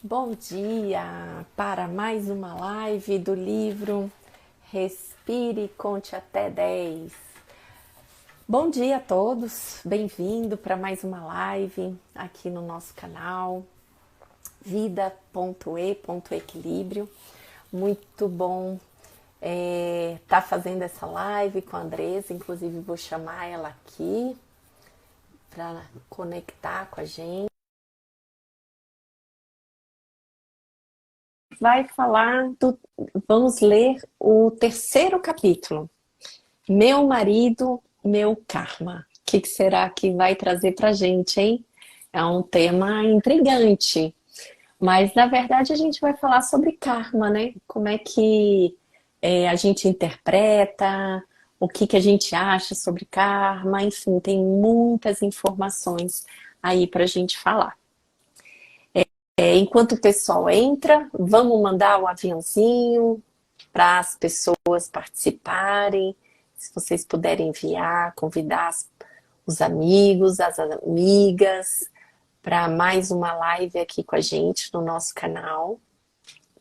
Bom dia para mais uma live do livro Respire e Conte Até 10. Bom dia a todos, bem-vindo para mais uma live aqui no nosso canal vida.e.equilíbrio. Muito bom tá fazendo essa live com a Andressa, inclusive vou chamar ela aqui para conectar com a gente. Vamos ler o terceiro capítulo. Meu marido, meu karma. O que será que vai trazer pra gente, hein? É um tema intrigante. Mas, na verdade, a gente vai falar sobre karma, né? Como é que a gente interpreta, o que a gente acha sobre karma, enfim, tem muitas informações aí pra gente falar. Enquanto o pessoal entra, vamos mandar o aviãozinho para as pessoas participarem. Se vocês puderem enviar, convidar os amigos, as amigas para mais uma live aqui com a gente no nosso canal,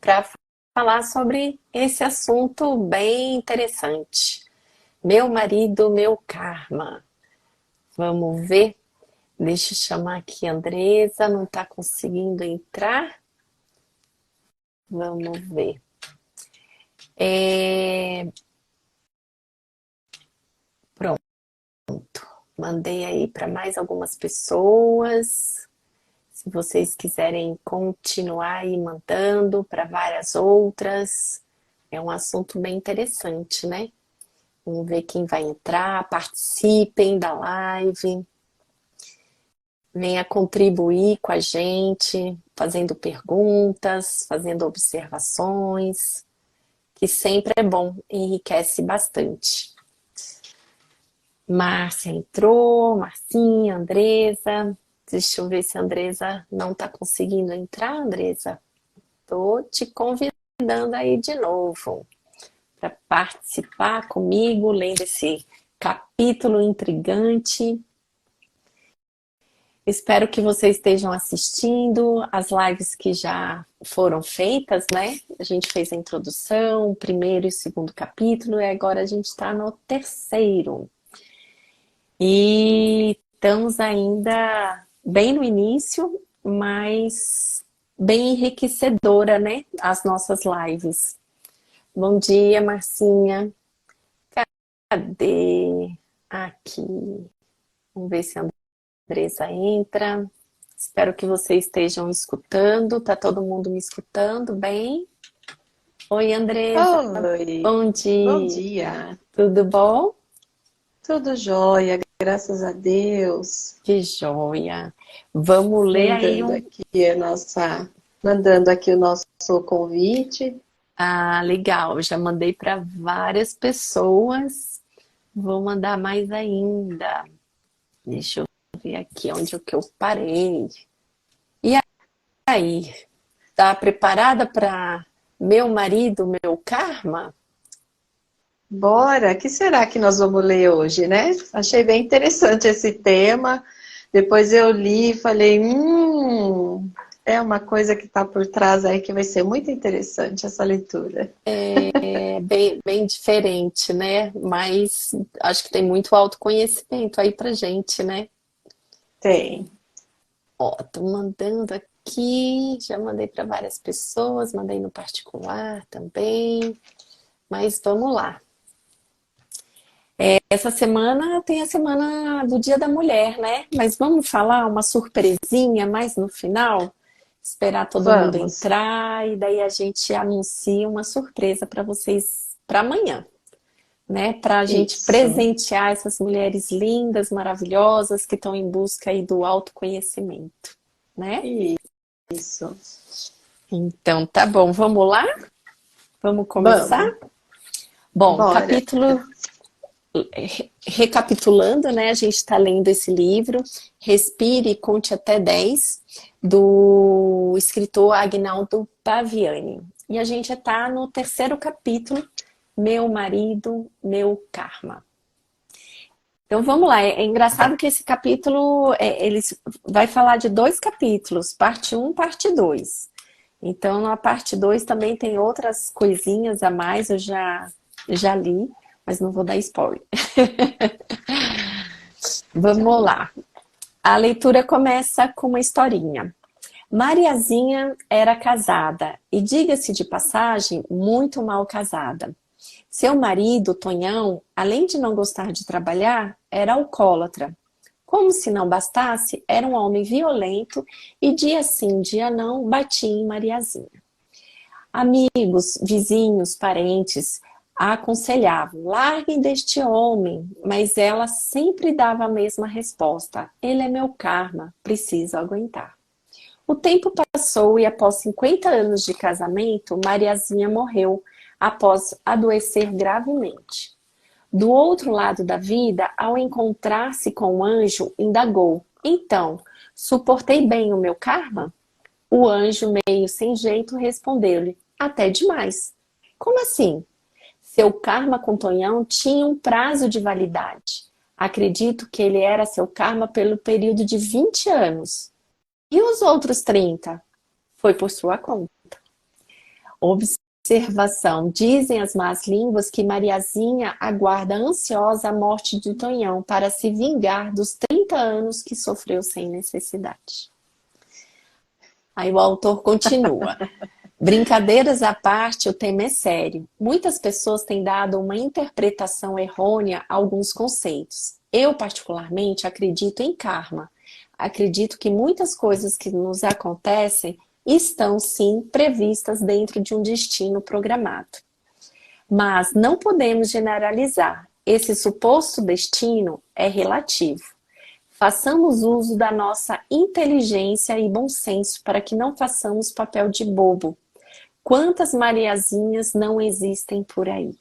para falar sobre esse assunto bem interessante. Meu marido, meu karma. Vamos ver. Deixa eu chamar aqui a Andressa, não está conseguindo entrar. Vamos ver. Pronto. Mandei aí para mais algumas pessoas. Se vocês quiserem continuar aí mandando para várias outras. É um assunto bem interessante, né? Vamos ver quem vai entrar. Participem da live. Venha contribuir com a gente, fazendo perguntas, fazendo observações, que sempre é bom, enriquece bastante. Márcia entrou, Marcinha, Andresa. Deixa eu ver se a Andresa não está conseguindo entrar, Andresa. Tô te convidando aí de novo para participar comigo, lendo esse capítulo intrigante. Espero que vocês estejam assistindo as lives que já foram feitas, né? A gente fez a introdução, o primeiro e o segundo capítulo, e agora a gente está no terceiro. E estamos ainda bem no início, mas bem enriquecedora, né? As nossas lives. Bom dia, Marcinha. Cadê? Aqui. Vamos ver se a Andressa entra. Espero que vocês estejam escutando. Tá todo mundo me escutando bem? Oi, Andressa. Oi, Bom bom dia. dia. Tudo bom? Tudo jóia, graças a Deus. Que joia. Vamos ler aí Mandando aqui mandando aqui o nosso convite. Ah, legal. Já mandei para várias pessoas. Vou mandar mais ainda. Deixa eu ver aqui onde é que eu parei. E aí, tá preparada para meu marido, meu karma? Bora, o que será que nós vamos ler hoje, né? Achei bem interessante esse tema. Depois eu li e falei, é uma coisa que está por trás aí que vai ser muito interessante essa leitura. É bem diferente, né? Mas acho que tem muito autoconhecimento aí pra gente, né? Tem. Ó, tô mandando aqui, já mandei para várias pessoas, mandei no particular também, mas vamos lá. Essa semana tem a semana do Dia da Mulher, né? Mas vamos falar uma surpresinha mais no final? Esperar todo mundo Vamos. entrar e daí a gente anuncia uma surpresa para vocês para amanhã, né? Para a gente Isso. presentear essas mulheres lindas, maravilhosas que estão em busca aí do autoconhecimento, né? Isso. Então, tá bom, vamos lá? Vamos começar? Vamos. Bom, Bora. recapitulando, né? A gente está lendo esse livro, Respire e Conte Até 10, do escritor Agnaldo Paviani. E a gente está no terceiro capítulo, Meu Marido, Meu Karma. Então vamos lá, é engraçado que esse capítulo, ele vai falar de dois capítulos, parte um, parte 2. Então, na parte 2 também tem outras coisinhas a mais, eu já li, mas não vou dar spoiler. Vamos lá. A leitura começa com uma historinha. Mariazinha era casada e, diga-se de passagem, muito mal casada. Seu marido, Tonhão, além de não gostar de trabalhar, era alcoólatra. Como se não bastasse, era um homem violento e dia sim, dia não, batia em Mariazinha. Amigos, vizinhos, parentes a aconselhavam: larguem deste homem, mas ela sempre dava a mesma resposta: ele é meu karma, preciso aguentar. O tempo passou e após 50 anos de casamento, Mariazinha morreu após adoecer gravemente. Do outro lado da vida, ao encontrar-se com o anjo, indagou: então, suportei bem o meu karma? O anjo, meio sem jeito, respondeu-lhe: até demais. Como assim? Seu karma com Tonhão tinha um prazo de validade. Acredito que ele era seu karma pelo período de 20 anos. E os outros 30? Foi por sua conta. Observação. Dizem as más línguas que Mariazinha aguarda ansiosa a morte de Tonhão para se vingar dos 30 anos que sofreu sem necessidade. Aí o autor continua. Brincadeiras à parte, o tema é sério. Muitas pessoas têm dado uma interpretação errônea a alguns conceitos. Eu, particularmente, acredito em karma. Acredito que muitas coisas que nos acontecem estão, sim, previstas dentro de um destino programado. Mas não podemos generalizar. Esse suposto destino é relativo. Façamos uso da nossa inteligência e bom senso para que não façamos papel de bobo. Quantas Mariazinhas não existem por aí?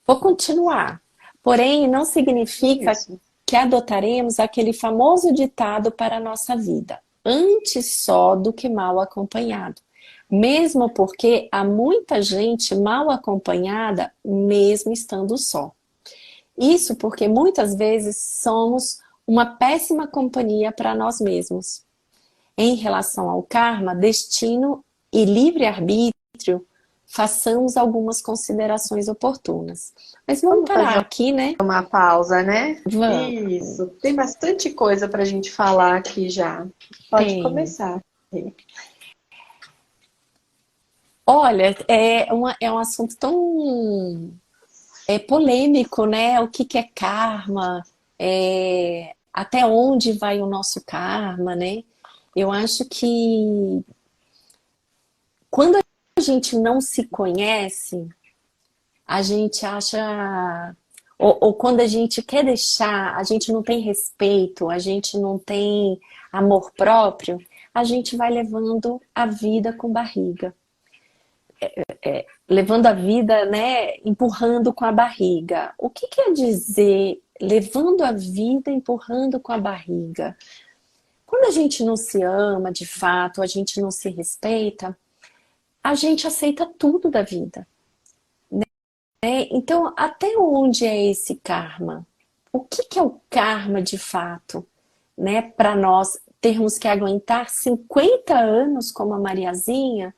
Vou continuar. Porém, não significa que adotaremos aquele famoso ditado para a nossa vida: antes só do que mal acompanhado. Mesmo porque há muita gente mal acompanhada, mesmo estando só. Isso porque muitas vezes somos uma péssima companhia para nós mesmos. Em relação ao karma, destino e livre-arbítrio, façamos algumas considerações oportunas. Mas vamos parar aqui, né? Uma pausa, né? Vamos. Isso. Tem bastante coisa para a gente falar aqui já. Pode começar. Olha, é um assunto tão polêmico, né? O que é karma? Até onde vai o nosso karma, né? Eu acho que quando a gente não se conhece, a gente acha... Ou quando a gente quer deixar, a gente não tem respeito, a gente não tem amor próprio, a gente vai levando a vida com barriga. Levando a vida, né, empurrando com a barriga. O que quer dizer levando a vida empurrando com a barriga? Quando a gente não se ama de fato, a gente não se respeita, a gente aceita tudo da vida. Né? Então, até onde é esse karma? O que é o karma de fato? Né? Para nós termos que aguentar 50 anos como a Mariazinha,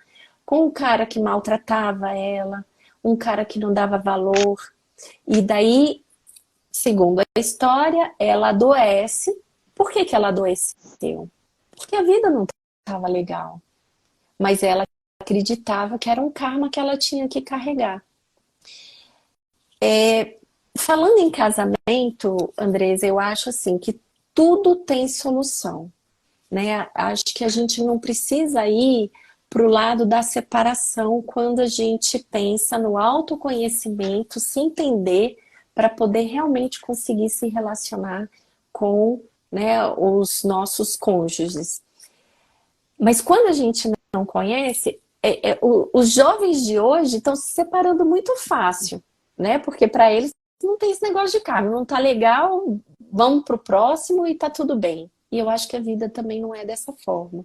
com um cara que maltratava ela, um cara que não dava valor. E daí, segundo a história, ela adoece. Por que ela adoeceu? Porque a vida não estava legal. Mas ela acreditava que era um karma que ela tinha que carregar. Falando em casamento, Andresa, eu acho assim que tudo tem solução. Né? Acho que a gente não precisa ir para o lado da separação quando a gente pensa no autoconhecimento, se entender para poder realmente conseguir se relacionar com, né, os nossos cônjuges. Mas quando a gente não conhece, os jovens de hoje estão se separando muito fácil, né? Porque para eles não tem esse negócio de karma, não tá legal, vamos pro próximo e tá tudo bem. E eu acho que a vida também não é dessa forma.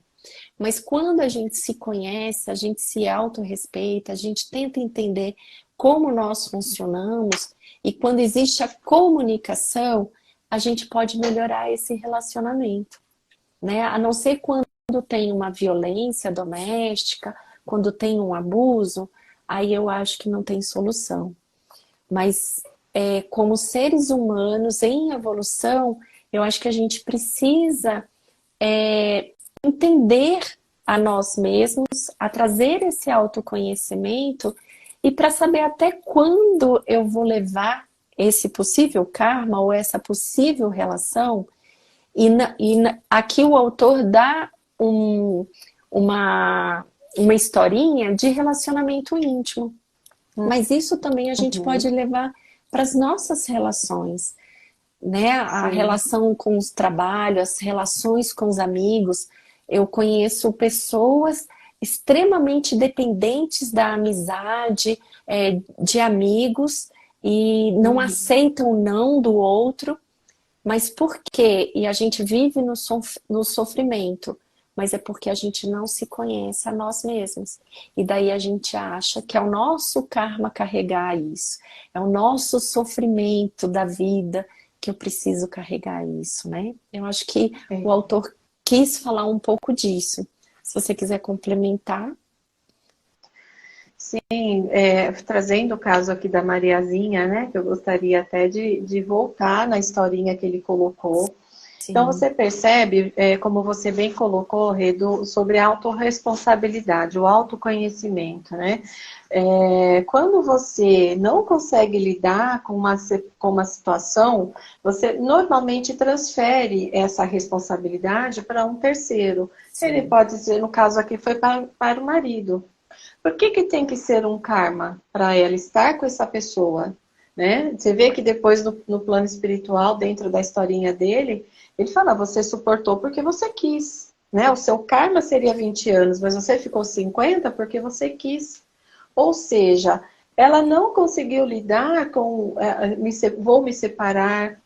Mas quando a gente se conhece, a gente se autorrespeita, a gente tenta entender como nós funcionamos, e quando existe a comunicação, a gente pode melhorar esse relacionamento. Né? A não ser quando tem uma violência doméstica, quando tem um abuso, aí eu acho que não tem solução. Mas como seres humanos em evolução, eu acho que a gente precisa entender a nós mesmos, a trazer esse autoconhecimento e para saber até quando eu vou levar esse possível karma ou essa possível relação. Aqui o autor dá uma historinha de relacionamento íntimo. Mas isso também a gente pode levar para as nossas relações, né? A relação com os trabalhos, as relações com os amigos. Eu conheço pessoas extremamente dependentes da amizade, de amigos, e não aceitam o não do outro. Mas por quê? E a gente vive no sofrimento, mas é porque a gente não se conhece a nós mesmos. E daí a gente acha que é o nosso karma carregar isso, é o nosso sofrimento da vida que eu preciso carregar isso, né? Eu acho que o autor quis falar um pouco disso. Se você quiser complementar. Sim, trazendo o caso aqui da Mariazinha, né, que eu gostaria até de voltar na historinha que ele colocou. Sim. Então você percebe, como você bem colocou, Redo, sobre a autorresponsabilidade, o autoconhecimento, né? Quando você não consegue lidar com uma situação, você normalmente transfere essa responsabilidade para um terceiro. Sim. Ele pode dizer, no caso aqui, foi para o marido. Por que tem que ser um karma para ela estar com essa pessoa? Né? Você vê que depois no plano espiritual, dentro da historinha dele, ele fala, você suportou porque você quis. Né? O seu karma seria 20 anos, mas você ficou 50 porque você quis. Ou seja, ela não conseguiu lidar com vou me separar.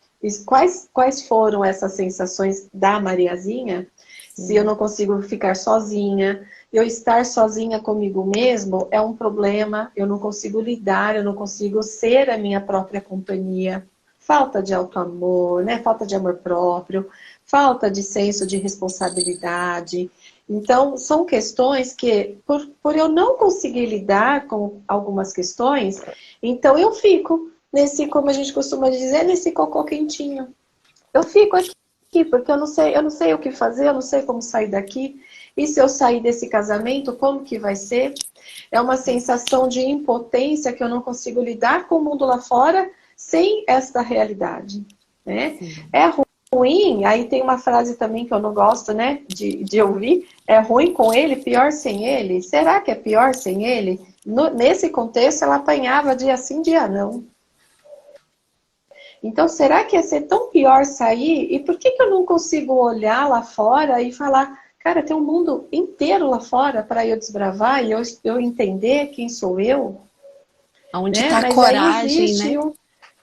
Quais foram essas sensações da Mariazinha? Se eu não consigo ficar sozinha, eu estar sozinha comigo mesmo é um problema, eu não consigo lidar, eu não consigo ser a minha própria companhia. Falta de autoamor, né? Falta de amor próprio, falta de senso de responsabilidade. Então, são questões que, por eu não conseguir lidar com algumas questões, então eu fico nesse, como a gente costuma dizer, nesse cocô quentinho. Eu fico aqui porque eu não sei o que fazer, eu não sei como sair daqui. E se eu sair desse casamento, como que vai ser? É uma sensação de impotência que eu não consigo lidar com o mundo lá fora sem esta realidade, né? É ruim, aí tem uma frase também que eu não gosto, né, de ouvir, é ruim com ele, pior sem ele. Será que é pior sem ele? Nesse contexto, ela apanhava dia sim, dia não. Então, será que ia ser tão pior sair? E por que eu não consigo olhar lá fora e falar, cara, tem um mundo inteiro lá fora para eu desbravar e eu entender quem sou eu? Onde está a coragem, né?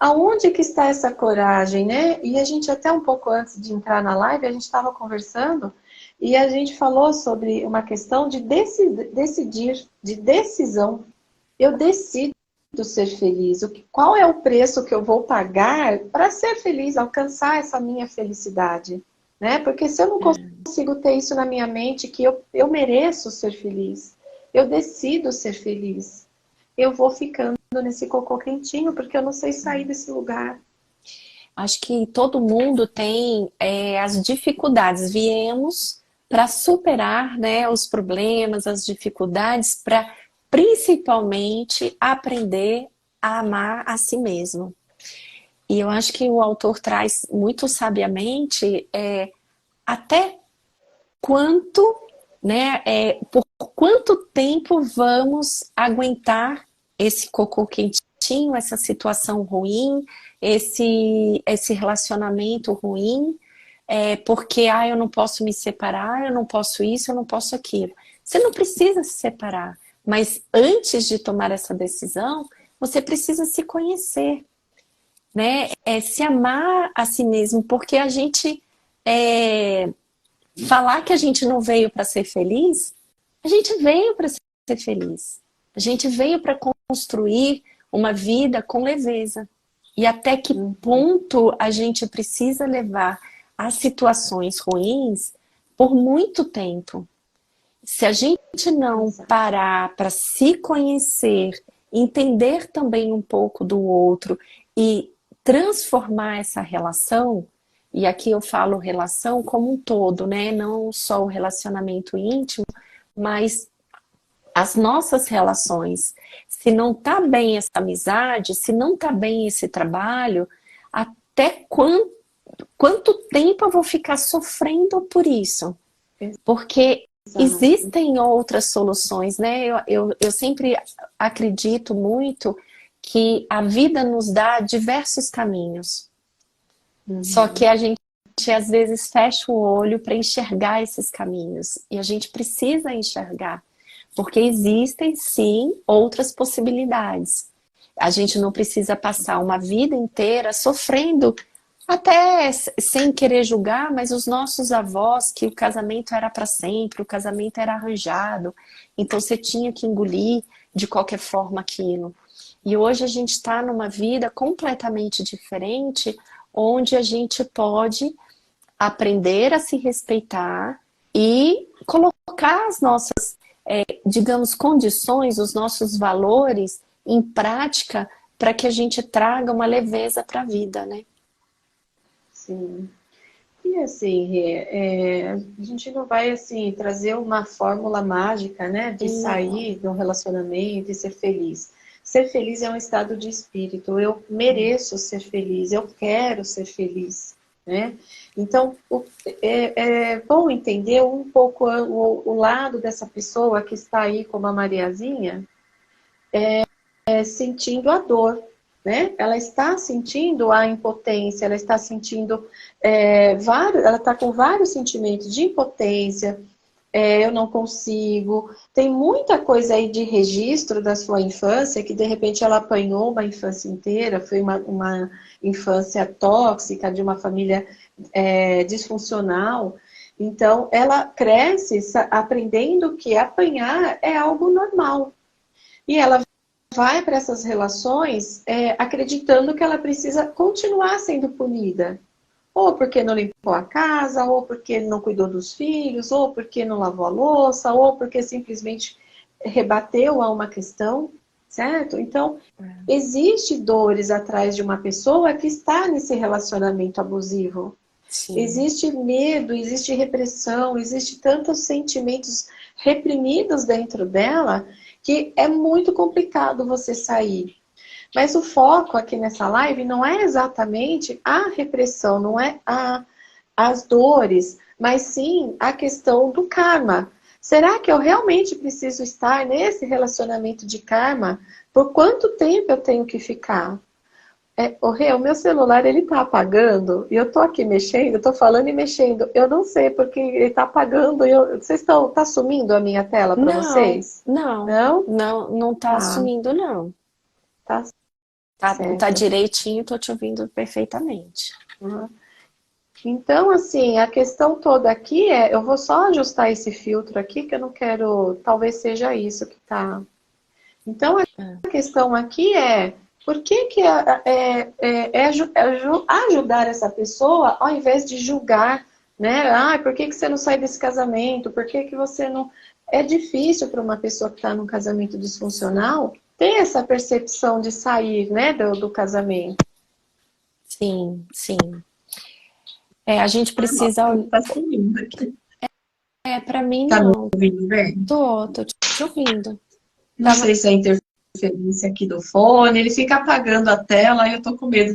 Aonde que está essa coragem, né? E a gente até um pouco antes de entrar na live, a gente estava conversando e a gente falou sobre uma questão de decidir, de decisão. Eu decido ser feliz. Qual é o preço que eu vou pagar para ser feliz, alcançar essa minha felicidade? Né? Porque se eu não consigo ter isso na minha mente, que eu mereço ser feliz, eu decido ser feliz, eu vou ficando nesse cocô quentinho, porque eu não sei sair desse lugar. Acho que todo mundo tem as dificuldades. Viemos para superar, né, os problemas, as dificuldades, para principalmente aprender a amar a si mesmo. E eu acho que o autor traz muito sabiamente até quanto, né, por quanto tempo vamos aguentar esse cocô quentinho, essa situação ruim, esse relacionamento ruim, porque eu não posso me separar, eu não posso isso, eu não posso aquilo. Você não precisa se separar, mas antes de tomar essa decisão, você precisa se conhecer, né? Se amar a si mesmo, porque a gente falar que a gente não veio para ser feliz, a gente veio para ser feliz. A gente veio para construir uma vida com leveza. E até que ponto a gente precisa levar as situações ruins por muito tempo. Se a gente não parar para se conhecer, entender também um pouco do outro e transformar essa relação, e aqui eu falo relação como um todo, né? Não só o relacionamento íntimo, mas as nossas relações. Se não tá bem essa amizade, se não tá bem esse trabalho, até quanto tempo eu vou ficar sofrendo por isso? Porque existem outras soluções, né? Eu sempre acredito muito que a vida nos dá diversos caminhos. Só que a gente às vezes fecha o olho para enxergar esses caminhos. E a gente precisa enxergar. Porque existem, sim, outras possibilidades. A gente não precisa passar uma vida inteira sofrendo, até sem querer julgar, mas os nossos avós, que o casamento era para sempre, o casamento era arranjado, então você tinha que engolir de qualquer forma aquilo. E hoje a gente está numa vida completamente diferente, onde a gente pode aprender a se respeitar e colocar as nossas, digamos, condições, os nossos valores em prática para que a gente traga uma leveza para a vida, né? Sim. E assim, Rê, a gente não vai assim trazer uma fórmula mágica, né, de sair de um relacionamento e ser feliz. Ser feliz é um estado de espírito. Eu mereço ser feliz, eu quero ser feliz, né? Então, é bom entender um pouco o lado dessa pessoa que está aí como a Mariazinha, sentindo a dor, né? Ela está sentindo a impotência, ela está sentindo ela está com vários sentimentos de impotência, eu não consigo. Tem muita coisa aí de registro da sua infância que de repente ela apanhou uma infância inteira, foi uma infância tóxica de uma família disfuncional. Então ela cresce aprendendo que apanhar é algo normal. E ela vai para essas relações acreditando que ela precisa continuar sendo punida. Ou porque não limpou a casa, ou porque não cuidou dos filhos, ou porque não lavou a louça, ou porque simplesmente rebateu a uma questão, certo? Então, existe dores atrás de uma pessoa que está nesse relacionamento abusivo. Sim. Existe medo, existe repressão, existe tantos sentimentos reprimidos dentro dela que é muito complicado você sair. Mas o foco aqui nessa live não é exatamente a repressão, não é as dores, mas sim a questão do karma. Será que eu realmente preciso estar nesse relacionamento de karma? Por quanto tempo eu tenho que ficar? O meu celular ele tá apagando e eu tô aqui mexendo, eu tô falando e mexendo. Eu não sei porque ele tá apagando. Vocês tá sumindo a minha tela para vocês? Não tá sumindo, não. Tá Tá direitinho, tô te ouvindo perfeitamente. Uhum. Então, assim, a questão toda aqui eu vou só ajustar esse filtro aqui, que eu não quero, talvez seja isso que tá. Então, a questão aqui por que ajudar essa pessoa ao invés de julgar, né? Ah, por que você não sai desse casamento? Por que você não... É difícil para uma pessoa que está num casamento disfuncional ter essa percepção de sair, né, do casamento. Sim, sim. A gente precisa... Tá sumindo aqui. Pra mim não. Tá não. me ouvindo bem? Tô te ouvindo. Não sei se é interferência aqui do fone, ele fica apagando a tela e eu tô com medo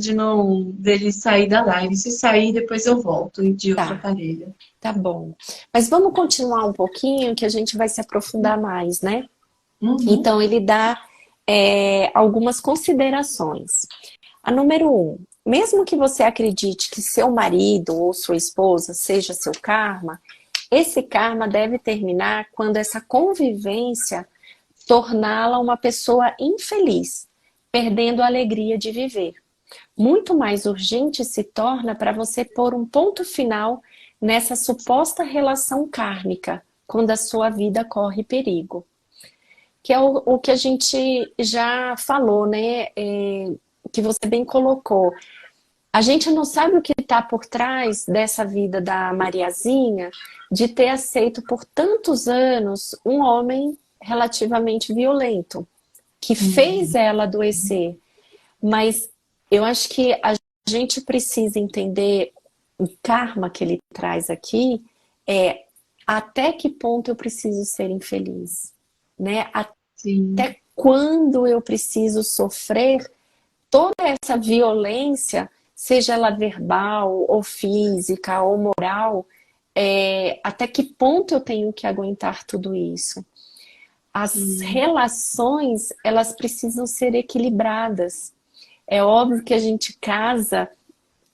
dele sair da live. Se sair, depois eu volto de outro aparelho. Tá bom. Mas vamos continuar um pouquinho, que a gente vai se aprofundar mais, né? Então, ele dá algumas considerações. A número 1, mesmo que você acredite que seu marido ou sua esposa seja seu karma, esse karma deve terminar quando essa convivência torná-la uma pessoa infeliz, perdendo a alegria de viver. Muito mais urgente se torna para você pôr um ponto final nessa suposta relação kármica, quando a sua vida corre perigo. Que é o que a gente já falou, né? Que você bem colocou. A gente não sabe o que está por trás dessa vida da Mariazinha, de ter aceito por tantos anos um homem relativamente violento, que fez ela adoecer. Mas eu acho que a gente precisa entender o karma que ele traz aqui, é até que ponto eu preciso ser infeliz, né? Sim. Até quando eu preciso sofrer toda essa violência, seja ela verbal, ou física, ou moral, até que ponto eu tenho que aguentar tudo isso? As relações, elas precisam ser equilibradas. É óbvio que a gente casa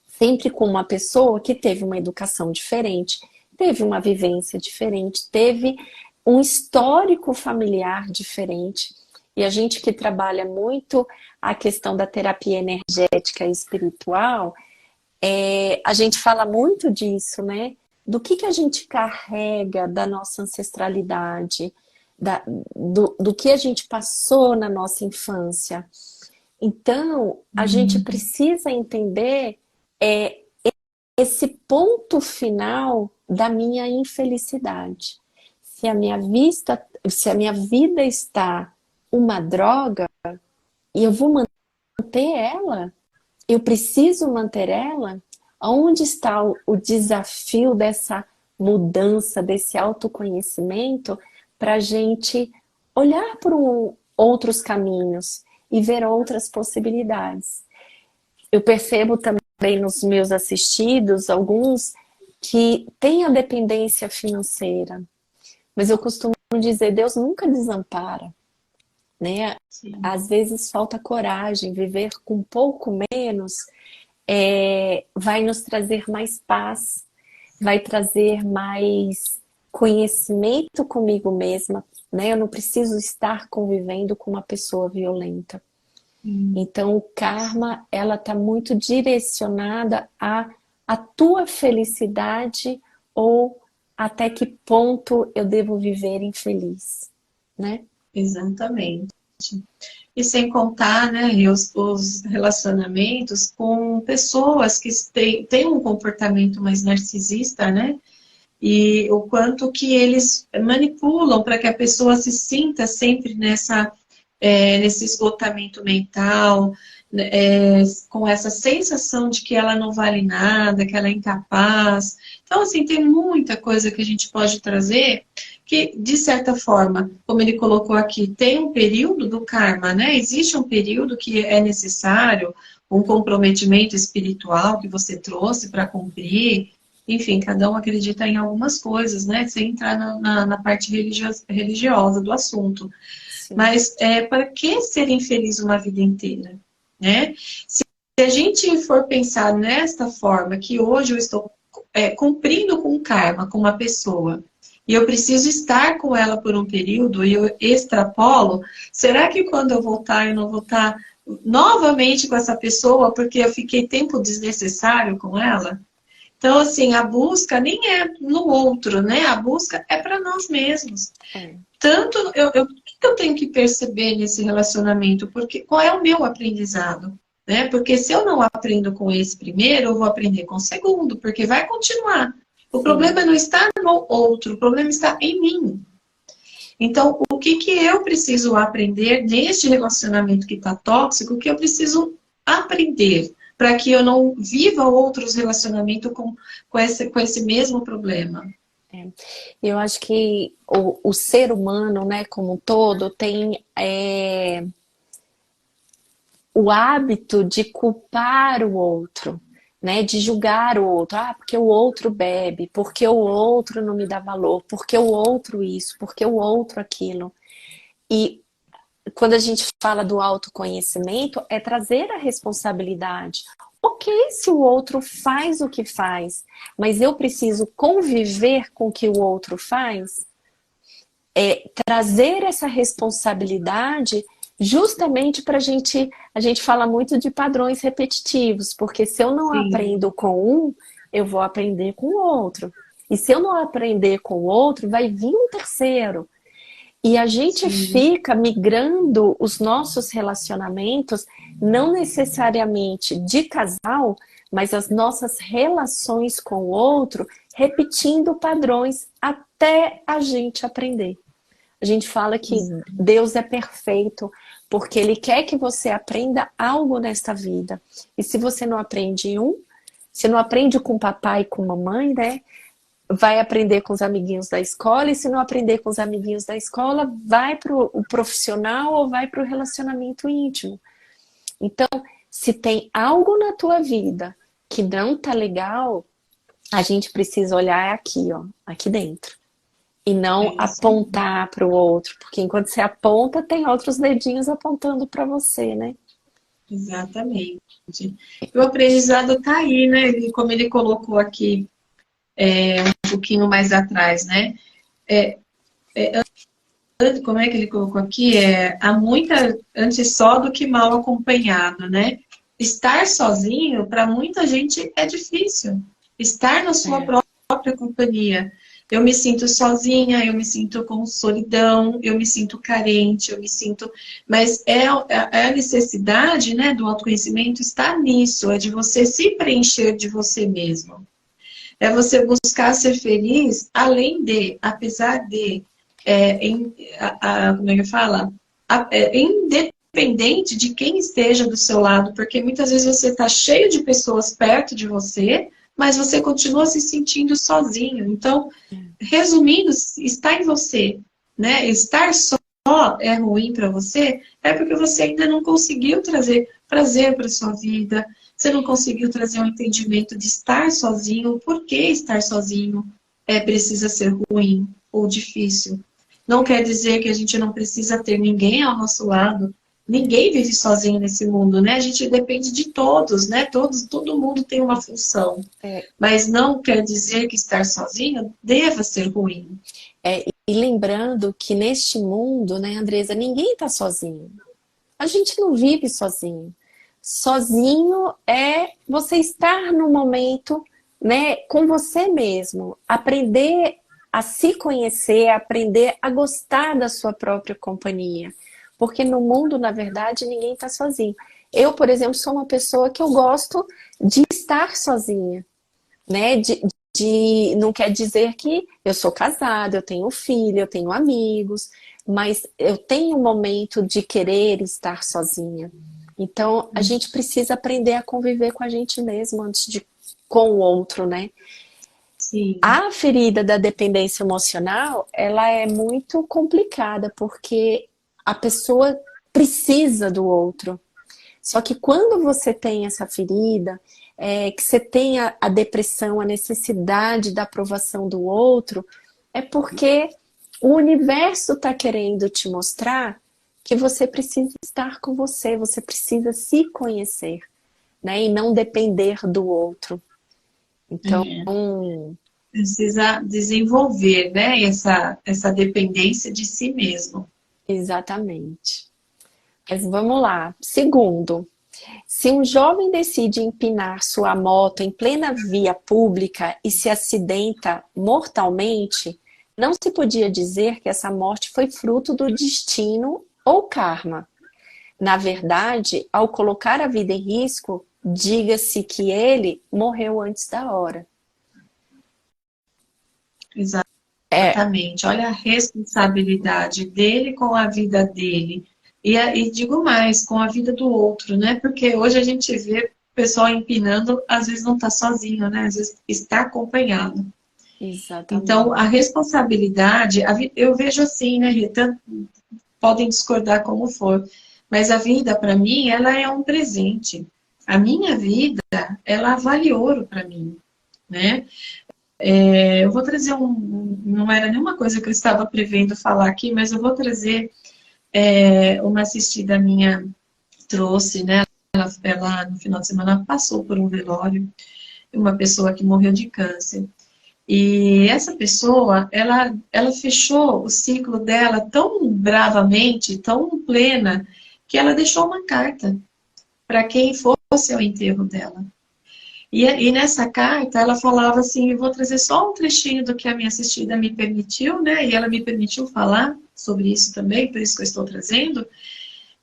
sempre com uma pessoa que teve uma educação diferente, teve uma vivência diferente, teve um histórico familiar diferente. E a gente que trabalha muito a questão da terapia energética e espiritual, a gente fala muito disso, né? Do que a gente carrega da nossa ancestralidade, do que a gente passou na nossa infância. Então, a gente precisa entender esse ponto final da minha infelicidade. Se a minha vida está uma droga, e eu vou manter ela? Eu preciso manter ela? Onde está o desafio dessa mudança, desse autoconhecimento, para a gente olhar para outros caminhos e ver outras possibilidades? Eu percebo também nos meus assistidos, alguns que têm a dependência financeira, mas eu costumo dizer, Deus nunca desampara, né? Sim. Às vezes falta coragem, viver com um pouco menos vai nos trazer mais paz, vai trazer mais conhecimento comigo mesma, né? Eu não preciso estar convivendo com uma pessoa violenta. Então, o karma, ela está muito direcionada a tua felicidade ou até que ponto eu devo viver infeliz, né? Exatamente. E sem contar, né, os relacionamentos com pessoas que têm um comportamento mais narcisista, né? E o quanto que eles manipulam para que a pessoa se sinta sempre nesse esgotamento mental, com essa sensação de que ela não vale nada, que ela é incapaz. Então, assim, tem muita coisa que a gente pode trazer que, de certa forma, como ele colocou aqui, tem um período do karma, né? Existe um período que é necessário, um comprometimento espiritual que você trouxe para cumprir. Enfim, cada um acredita em algumas coisas, né? Sem entrar na parte religiosa do assunto. Sim. Mas para que ser infeliz uma vida inteira? Né? Se a gente for pensar nesta forma, que hoje eu estou cumprindo com karma com uma pessoa, e eu preciso estar com ela por um período, e eu extrapolo, será que quando eu voltar, eu não vou estar novamente com essa pessoa, porque eu fiquei tempo desnecessário com ela? Então, assim, a busca nem é no outro, né? A busca é para nós mesmos. Tanto, o que eu tenho que perceber nesse relacionamento? Porque qual é o meu aprendizado? Né? Porque se eu não aprendo com esse primeiro, eu vou aprender com o segundo, porque vai continuar. O problema não está no outro, o problema está em mim. Então, o que eu preciso aprender neste relacionamento que está tóxico, o que eu preciso aprender para que eu não viva outros relacionamentos com esse mesmo problema? Eu acho que o ser humano, né, como um todo, tem o hábito de culpar o outro, né, de julgar o outro. Ah, porque o outro bebe, porque o outro não me dá valor, porque o outro isso, porque o outro aquilo. E quando a gente fala do autoconhecimento, é trazer a responsabilidade. Ok, se o outro faz o que faz, mas eu preciso conviver com o que o outro faz, trazer essa responsabilidade justamente para a gente fala muito de padrões repetitivos, porque se eu não aprendo com um, eu vou aprender com o outro. E se eu não aprender com o outro, vai vir um terceiro. E a gente fica migrando os nossos relacionamentos, não necessariamente de casal, mas as nossas relações com o outro repetindo padrões até a gente aprender. A gente fala que Deus é perfeito porque Ele quer que você aprenda algo nesta vida. E se você não aprende se não aprende com o papai e com a mamãe, né? Vai aprender com os amiguinhos da escola, e se não aprender com os amiguinhos da escola, vai para o profissional ou vai para o relacionamento íntimo. Então, se tem algo na tua vida que não tá legal, a gente precisa olhar aqui, ó, aqui dentro. E não apontar para o outro, porque enquanto você aponta, tem outros dedinhos apontando para você, né? Exatamente. E o aprendizado tá aí, né? Como ele colocou aqui um pouquinho mais atrás, né? Como é que ele colocou aqui? Há muita antes só do que mal acompanhado, né? Estar sozinho, para muita gente, é difícil. Estar na sua própria companhia. Eu me sinto sozinha, eu me sinto com solidão, eu me sinto carente, eu me sinto... Mas a necessidade, né, do autoconhecimento está nisso, é de você se preencher de você mesmo. É você buscar ser feliz, além de, apesar de, como é que fala? Independente de quem esteja do seu lado, porque muitas vezes você está cheio de pessoas perto de você, mas você continua se sentindo sozinho. Então, resumindo, está em você, né? Estar só é ruim para você, é porque você ainda não conseguiu trazer prazer para sua vida, você não conseguiu trazer um entendimento de estar sozinho, por que estar sozinho precisa ser ruim ou difícil. Não quer dizer que a gente não precisa ter ninguém ao nosso lado. Ninguém vive sozinho nesse mundo, né? A gente depende de todos, né? Todo mundo tem uma função. Mas não quer dizer que estar sozinho deva ser ruim. E lembrando que neste mundo, né, Andresa, ninguém está sozinho. A gente não vive sozinho. Sozinho é você estar no momento, né, com você mesmo. Aprender a se conhecer, aprender a gostar da sua própria companhia. Porque no mundo, na verdade, ninguém está sozinho. Eu, por exemplo, sou uma pessoa que eu gosto de estar sozinha, né? Não quer dizer que eu sou casada, eu tenho filho, eu tenho amigos, mas eu tenho um momento de querer estar sozinha. Então, a gente precisa aprender a conviver com a gente mesmo antes de com o outro, né? Sim. A ferida da dependência emocional, ela é muito complicada, porque a pessoa precisa do outro. Só que quando você tem essa ferida, que você tem a depressão, a necessidade da aprovação do outro, é porque o universo está querendo te mostrar que você precisa estar com você precisa se conhecer, né? E não depender do outro. Então... Precisa desenvolver, né? Essa dependência de si mesmo. Exatamente. Mas vamos lá. Segundo, se um jovem decide empinar sua moto em plena via pública e se acidenta mortalmente, não se podia dizer que essa morte foi fruto do destino ou karma. Na verdade, ao colocar a vida em risco, diga-se que ele morreu antes da hora. Exatamente. Olha a responsabilidade dele com a vida dele. E digo mais, com a vida do outro, né? Porque hoje a gente vê o pessoal empinando, às vezes não está sozinho, né? Às vezes está acompanhado. Exatamente. Então, a responsabilidade, eu vejo assim, né, Rita? Podem discordar como for, mas a vida, para mim, ela é um presente. A minha vida, ela vale ouro para mim, né? Eu vou trazer não era nenhuma coisa que eu estava prevendo falar aqui, mas eu vou trazer uma assistida minha trouxe, né? Ela no final de semana passou por um velório, uma pessoa que morreu de câncer. E essa pessoa, ela fechou o ciclo dela tão bravamente, tão plena, que ela deixou uma carta para quem fosse ao enterro dela. E nessa carta, ela falava assim, eu vou trazer só um trechinho do que a minha assistida me permitiu, né? E ela me permitiu falar sobre isso também, por isso que eu estou trazendo,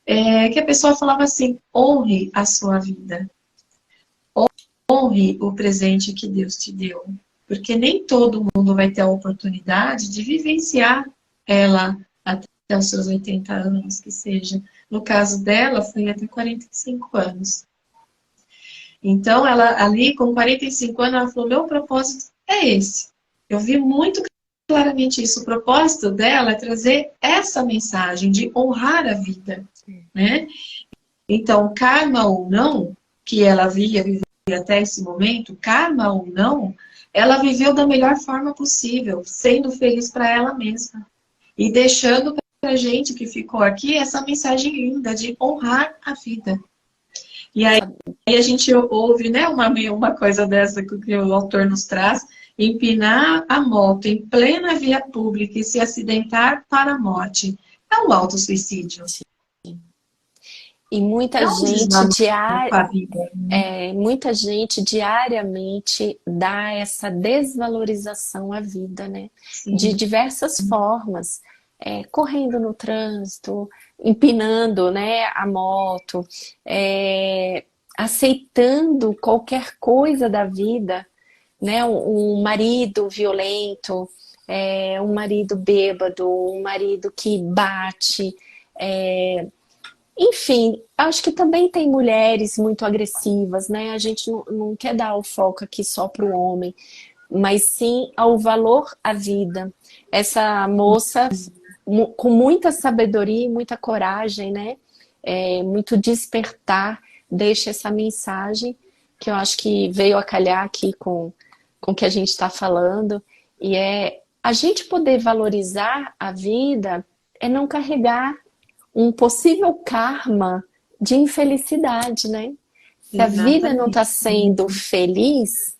que a pessoa falava assim, honre a sua vida. honre o presente que Deus te deu. Porque nem todo mundo vai ter a oportunidade de vivenciar ela até os seus 80 anos, que seja. No caso dela, foi até 45 anos. Então, ela ali, com 45 anos, ela falou, meu propósito é esse. Eu vi muito claramente isso. O propósito dela é trazer essa mensagem de honrar a vida, né? Então, karma ou não, que ela vivia até esse momento, karma ou não, ela viveu da melhor forma possível, sendo feliz para ela mesma. E deixando para a gente que ficou aqui essa mensagem linda de honrar a vida. E aí a gente ouve, né, uma coisa dessa que o autor nos traz, empinar a moto em plena via pública e se acidentar para a morte. É um autossuicídio. E muita É um desvalorizar a vida, né? muita gente diariamente dá essa desvalorização à vida, né? De Sim. diversas formas. Correndo no trânsito, empinando, né, a moto, aceitando qualquer coisa da vida, né? Um marido violento, um marido bêbado, um marido que bate, enfim, acho que também tem mulheres muito agressivas, né? A gente não quer dar o foco aqui só para o homem, mas sim ao valor à vida. Essa moça, com muita sabedoria e muita coragem, né? Muito despertar, deixa essa mensagem que eu acho que veio a calhar aqui com o que a gente está falando, e a gente poder valorizar a vida é não carregar um possível karma de infelicidade, né? Se a vida não está Exatamente. sendo feliz,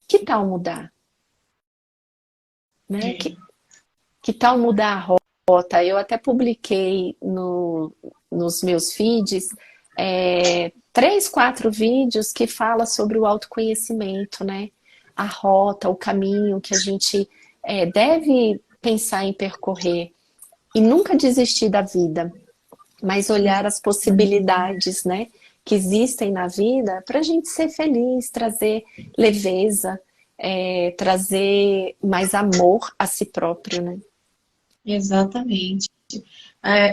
que tal mudar? Né? Que tal mudar a rota? Eu até publiquei nos meus feeds 3, 4 vídeos que falam sobre o autoconhecimento, né? A rota, o caminho que a gente deve pensar em percorrer. E nunca desistir da vida, mas olhar as possibilidades, né, que existem na vida para a gente ser feliz, trazer leveza, trazer mais amor a si próprio, né? Exatamente.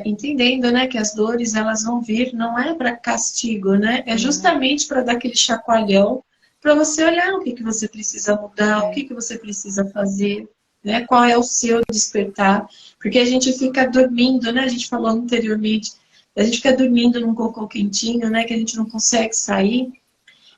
Entendendo, né, que as dores elas vão vir, não é para castigo, né? É justamente para dar aquele chacoalhão, para você olhar o que que você precisa mudar, o que que você precisa fazer, né? Qual é o seu despertar? Porque a gente fica dormindo, né? A gente falou anteriormente, a gente fica dormindo num cocô quentinho, né? Que a gente não consegue sair.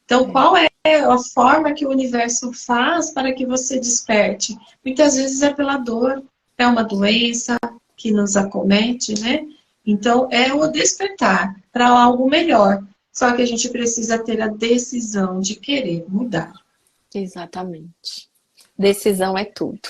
Então, qual é a forma que o universo faz para que você desperte? Muitas vezes é pela dor, é uma doença que nos acomete, né? Então, é o despertar para algo melhor. Só que a gente precisa ter a decisão de querer mudar. Exatamente. Decisão é tudo.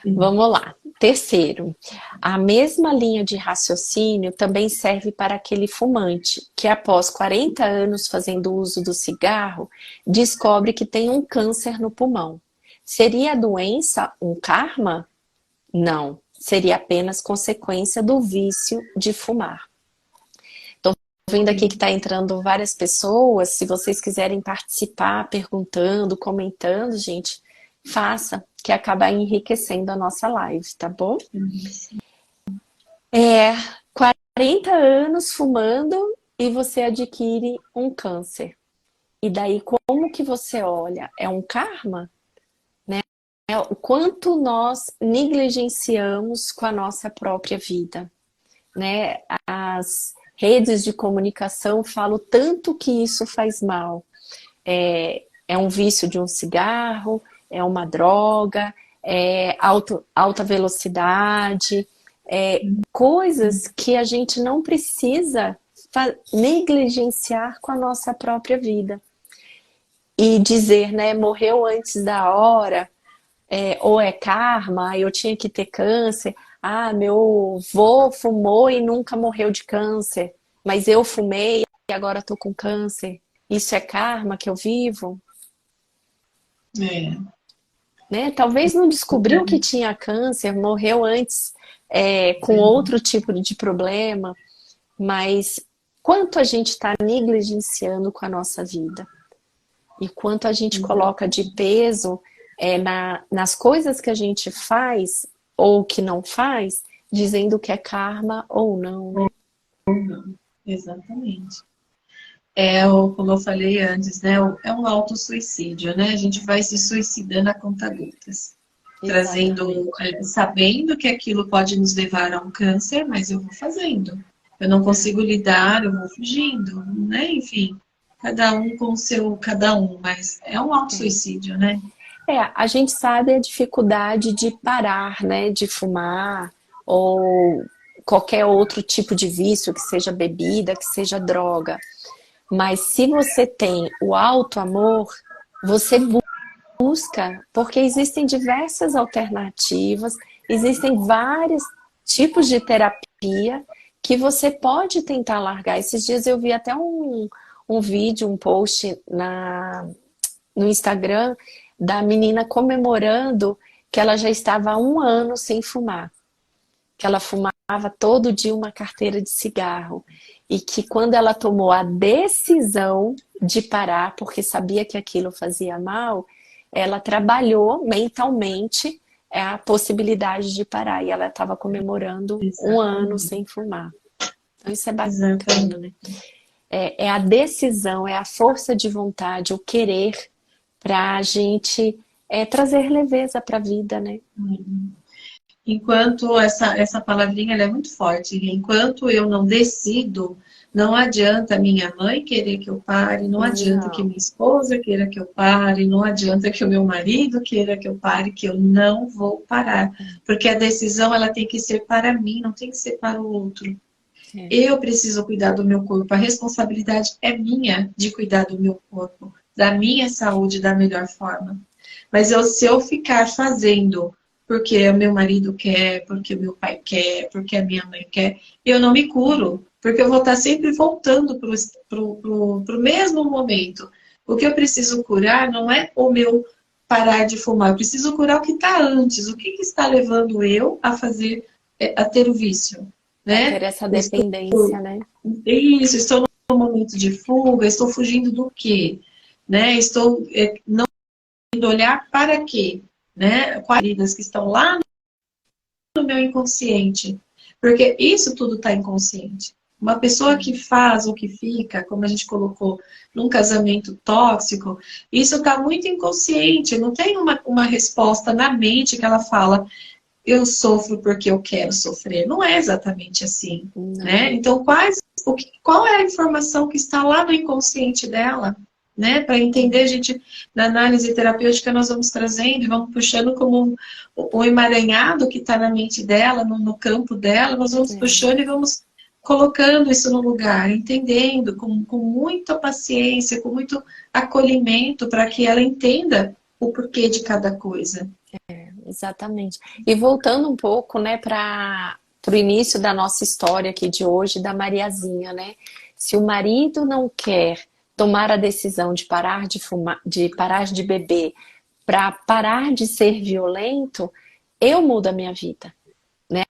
Vamos lá. Terceiro, a mesma linha de raciocínio também serve para aquele fumante que, após 40 anos fazendo uso do cigarro, descobre que tem um câncer no pulmão. Seria a doença um karma? Não. Seria apenas consequência do vício de fumar. Estou vendo aqui que está entrando várias pessoas. Se vocês quiserem participar, perguntando, comentando, gente, faça, que acaba enriquecendo a nossa live, tá bom? 40 anos fumando e você adquire um câncer. E daí, como que você olha? É um karma? Né? O quanto nós negligenciamos com a nossa própria vida. Né? As redes de comunicação falam tanto que isso faz mal. É um vício de um cigarro, é uma droga, é alta velocidade, coisas que a gente não precisa negligenciar com a nossa própria vida. E dizer, né, morreu antes da hora, ou é karma, eu tinha que ter câncer, meu avô fumou e nunca morreu de câncer, mas eu fumei e agora estou com câncer. Isso é karma que eu vivo? Né? Talvez não descobriu que tinha câncer, morreu antes com outro tipo de problema, mas quanto a gente está negligenciando com a nossa vida? E quanto a gente coloca de peso nas coisas que a gente faz ou que não faz, dizendo que é karma ou não, né? Exatamente. Como eu falei antes, né? É um autossuicídio, né? A gente vai se suicidando a conta-gotas. Trazendo, sabendo que aquilo pode nos levar a um câncer, mas eu vou fazendo. Eu não consigo lidar, eu vou fugindo, né? Enfim, cada um com o seu cada um, mas é um autossuicídio, né? A gente sabe a dificuldade de parar, né? De fumar ou qualquer outro tipo de vício, que seja bebida, que seja droga. Mas se você tem o auto-amor, você busca, porque existem diversas alternativas, existem vários tipos de terapia que você pode tentar largar. Esses dias eu vi até um vídeo, um post no Instagram da menina comemorando que ela já estava há 1 ano sem fumar. Que ela fumava todo dia uma carteira de cigarro. E que quando ela tomou a decisão de parar, porque sabia que aquilo fazia mal, ela trabalhou mentalmente a possibilidade de parar. E ela estava comemorando 1 ano sem fumar. Então isso é bacana, né? É a decisão, é a força de vontade, o querer para a gente trazer leveza para a vida, né? Enquanto essa palavrinha ela é muito forte, enquanto eu não decido, não adianta minha mãe querer que eu pare, não adianta que minha esposa queira que eu pare, não adianta que o meu marido queira que eu pare, que eu não vou parar. Porque a decisão ela tem que ser para mim, não tem que ser para o outro. Eu preciso cuidar do meu corpo, a responsabilidade é minha de cuidar do meu corpo, da minha saúde da melhor forma. Mas se eu ficar fazendo porque o meu marido quer, porque o meu pai quer, porque a minha mãe quer, eu não me curo, porque eu vou estar sempre voltando para o mesmo momento. O que eu preciso curar não é o meu parar de fumar, eu preciso curar o que está antes, o que está levando eu a fazer, a ter o vício. Né? Ter essa dependência, né? Isso, estou num momento de fuga, estou fugindo do quê? Né? Estou não indo olhar para quê? Né? Quais vidas que estão lá no meu inconsciente? Porque isso tudo está inconsciente. Uma pessoa que faz ou que fica, como a gente colocou, num casamento tóxico, isso está muito inconsciente. Não tem uma resposta na mente que ela fala, eu sofro porque eu quero sofrer. Não é exatamente assim. Né? Então, qual é a informação que está lá no inconsciente dela? Né? Para entender, a gente, na análise terapêutica, nós vamos trazendo e vamos puxando como um emaranhado que está na mente dela, no campo dela, nós vamos puxando e vamos colocando isso no lugar, entendendo com muita paciência, com muito acolhimento, para que ela entenda o porquê de cada coisa. Exatamente. E voltando um pouco, né, para o início da nossa história aqui de hoje, da Mariazinha, né? Se o marido não quer tomar a decisão de parar de fumar, de parar de beber, para parar de ser violento, eu mudo a minha vida, né?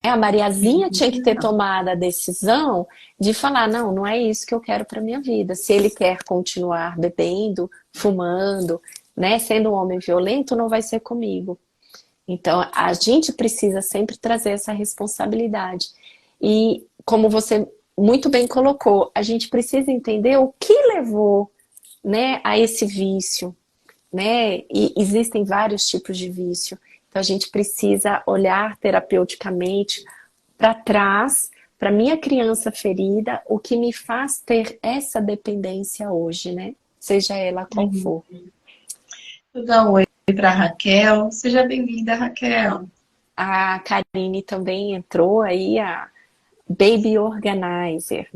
A Mariazinha tinha que ter tomado a decisão de falar, não é isso que eu quero para minha vida. Se ele quer continuar bebendo, fumando, né, sendo um homem violento, não vai ser comigo. Então, a gente precisa sempre trazer essa responsabilidade. E, como você muito bem colocou, a gente precisa entender o que levou, né, a esse vício, né? E existem vários tipos de vício. Então, a gente precisa olhar terapeuticamente para trás, para minha criança ferida, o que me faz ter essa dependência hoje, né? Seja ela qual for. Vou dar um oi para a Raquel. Seja bem-vinda, Raquel. A Karine também entrou aí, a Baby Organizer.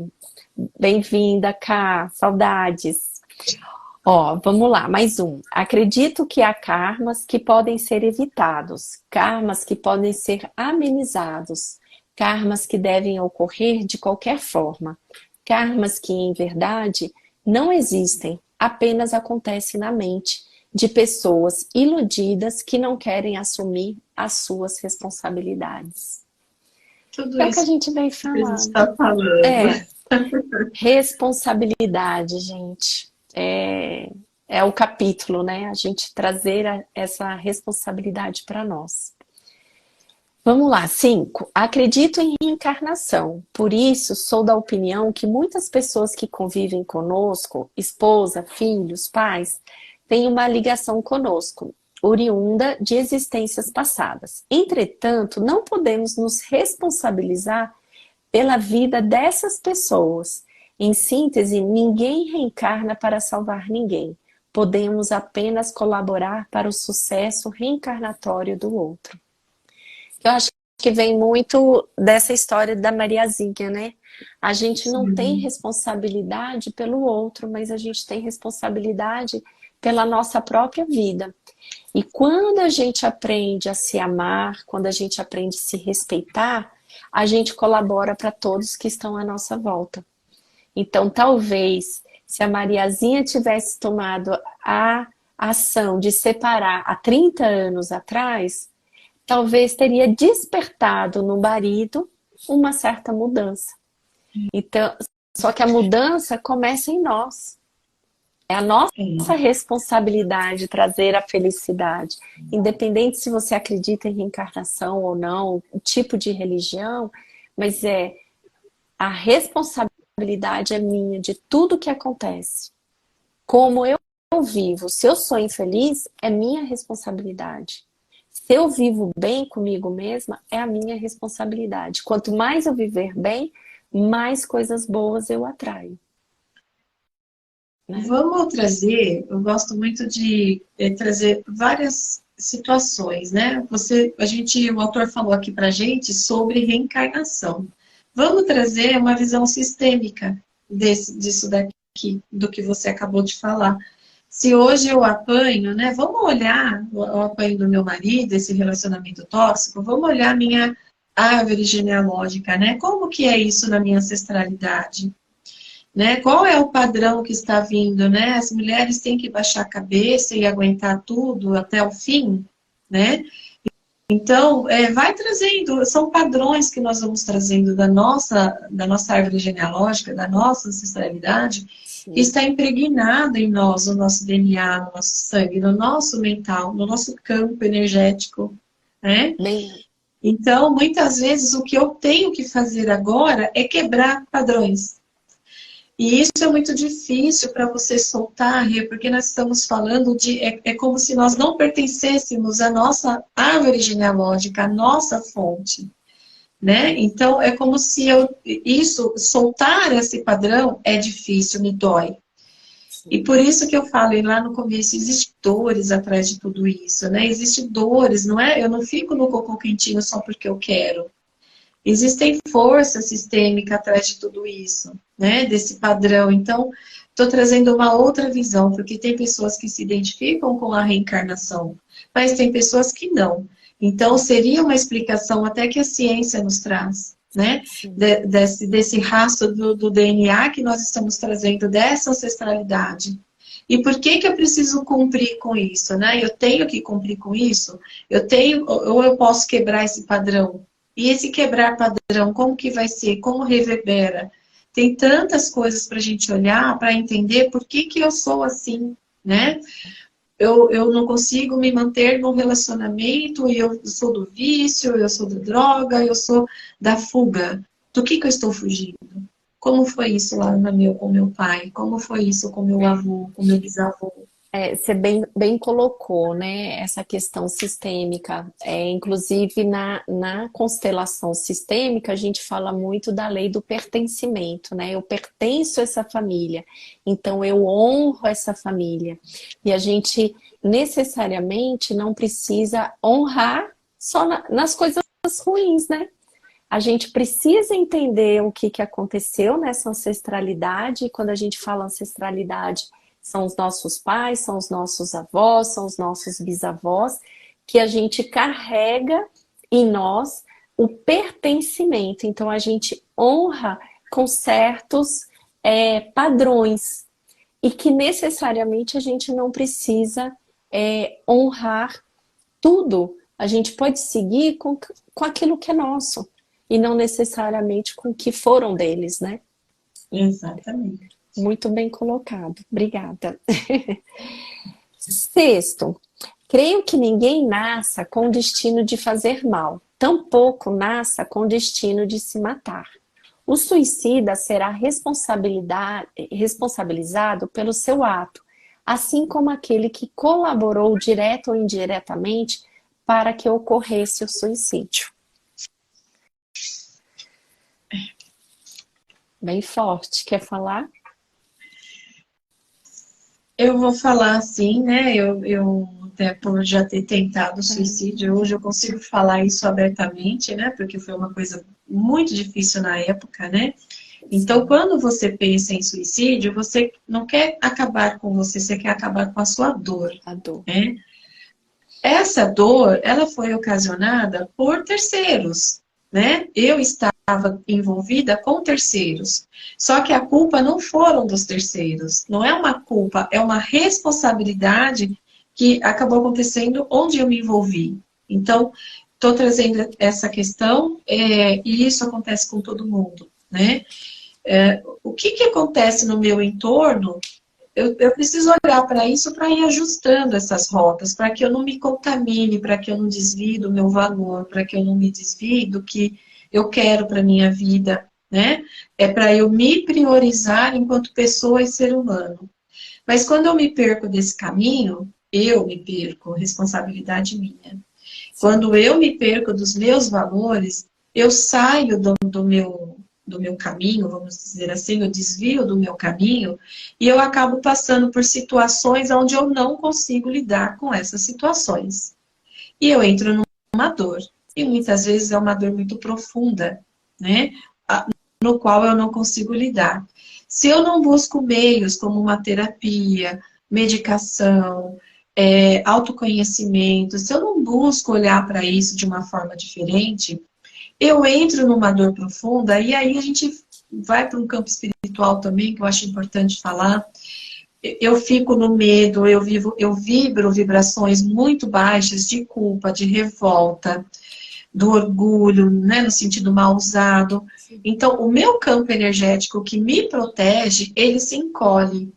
Bem-vinda, Ká. Saudades. Ó, vamos lá, mais um. Acredito que há karmas que podem ser evitados, karmas que podem ser amenizados, karmas que devem ocorrer de qualquer forma, karmas que, em verdade, não existem, apenas acontecem na mente de pessoas iludidas que não querem assumir as suas responsabilidades. Tudo É o isso que a gente vem que a gente falando. está falando. Responsabilidade, gente. é o capítulo, né? A gente trazer essa responsabilidade para nós. Vamos lá, 5. Acredito em reencarnação. Por isso, sou da opinião que muitas pessoas que convivem conosco, esposa, filhos, pais, têm uma ligação conosco, oriunda de existências passadas. Entretanto, não podemos nos responsabilizar pela vida dessas pessoas. Em síntese, ninguém reencarna para salvar ninguém. Podemos apenas colaborar para o sucesso reencarnatório do outro. Eu acho que vem muito dessa história da Mariazinha, né? A gente não tem Sim. responsabilidade pelo outro, mas a gente tem responsabilidade pela nossa própria vida. E quando a gente aprende a se amar, quando a gente aprende a se respeitar, a gente colabora para todos que estão à nossa volta. Então, talvez, se a Mariazinha tivesse tomado a ação de separar há 30 anos atrás, talvez teria despertado no marido uma certa mudança. Então, só que a mudança começa em nós. É a nossa responsabilidade trazer a felicidade. Independente se você acredita em reencarnação ou não, o tipo de religião, mas a responsabilidade é minha de tudo que acontece. Como eu vivo, se eu sou infeliz, é minha responsabilidade. Se eu vivo bem comigo mesma, é a minha responsabilidade. Quanto mais eu viver bem, mais coisas boas eu atraio. Né? Vamos trazer, eu gosto muito de trazer várias situações, né? O autor falou aqui pra gente sobre reencarnação. Vamos trazer uma visão sistêmica disso daqui, do que você acabou de falar. Se hoje eu apanho, né? Vamos olhar o apanho do meu marido, esse relacionamento tóxico, vamos olhar a minha árvore genealógica, né? Como que é isso na minha ancestralidade? Né? Qual é o padrão que está vindo, né? As mulheres têm que baixar a cabeça e aguentar tudo até o fim, né? Então, vai trazendo, são padrões que nós vamos trazendo da nossa árvore genealógica, da nossa ancestralidade, que está impregnado em nós, no nosso DNA, no nosso sangue, no nosso mental, no nosso campo energético, né? Bem, Então, muitas vezes, o que eu tenho que fazer agora é quebrar padrões. E isso é muito difícil para você soltar, Rê, porque nós estamos falando de... É como se nós não pertencêssemos à nossa árvore genealógica, à nossa fonte, né? Então, é como se soltar esse padrão é difícil, me dói. E por isso que eu falei lá no começo, existem dores atrás de tudo isso, né? Existem dores, não é? Eu não fico no cocô quentinho só porque eu quero. Existem força sistêmica atrás de tudo isso, né? Desse padrão. Então, estou trazendo uma outra visão, porque tem pessoas que se identificam com a reencarnação, mas tem pessoas que não. Então, seria uma explicação até que a ciência nos traz, né? Desse rastro do DNA que nós estamos trazendo, dessa ancestralidade. E por que eu preciso cumprir com isso, né? Eu tenho que cumprir com isso? Ou eu posso quebrar esse padrão? E esse quebrar padrão, como que vai ser? Como reverbera? Tem tantas coisas para a gente olhar, para entender por que eu sou assim, né? Eu não consigo me manter num relacionamento, e eu sou do vício, eu sou da droga, eu sou da fuga. Do que eu estou fugindo? Como foi isso lá com meu pai? Como foi isso com meu avô, com meu bisavô? você bem colocou, né, essa questão sistêmica. Inclusive, na constelação sistêmica, a gente fala muito da lei do pertencimento, né? Eu pertenço a essa família, então eu honro essa família. E a gente necessariamente não precisa honrar só nas coisas ruins, né? A gente precisa entender o que aconteceu nessa ancestralidade. E quando a gente fala ancestralidade, são os nossos pais, são os nossos avós, são os nossos bisavós, que a gente carrega em nós o pertencimento. Então, a gente honra com certos padrões e que necessariamente a gente não precisa honrar tudo. A gente pode seguir com aquilo que é nosso e não necessariamente com o que foram deles, né? Exatamente. Muito bem colocado. Obrigada. Sexto, creio que ninguém nasça com o destino de fazer mal, tampouco nasça com o destino de se matar. O suicida será responsabilizado pelo seu ato, assim como aquele que colaborou direto ou indiretamente para que ocorresse o suicídio. Bem forte. Quer falar? Eu vou falar assim, né? Eu até por já ter tentado suicídio, hoje eu consigo falar isso abertamente, né? Porque foi uma coisa muito difícil na época, né? Então, quando você pensa em suicídio, você não quer acabar com você, você quer acabar com a sua dor, A dor. né? Essa dor, ela foi ocasionada por terceiros, né? Eu estava envolvida com terceiros. Só que a culpa não foram dos terceiros. Não é uma culpa, é uma responsabilidade que acabou acontecendo onde eu me envolvi. Então, estou trazendo essa questão e isso acontece com todo mundo, né? O que acontece no meu entorno, eu preciso olhar para isso para ir ajustando essas rotas, para que eu não me contamine, para que eu não desvie do meu valor, para que eu não me desvie do que eu quero para a minha vida, né? É para eu me priorizar enquanto pessoa e ser humano. Mas quando eu me perco desse caminho, eu me perco, responsabilidade minha. Quando eu me perco dos meus valores, eu saio do meu caminho, vamos dizer assim, eu desvio do meu caminho e eu acabo passando por situações onde eu não consigo lidar com essas situações. E eu entro numa dor. E muitas vezes é uma dor muito profunda, né? No qual eu não consigo lidar. Se eu não busco meios como uma terapia, medicação, autoconhecimento, se eu não busco olhar para isso de uma forma diferente, eu entro numa dor profunda e aí a gente vai para um campo espiritual também, que eu acho importante falar. Eu fico no medo, eu vibro vibrações muito baixas de culpa, de revolta, do orgulho, né, no sentido mal usado. Então, o meu campo energético que me protege, ele se encolhe.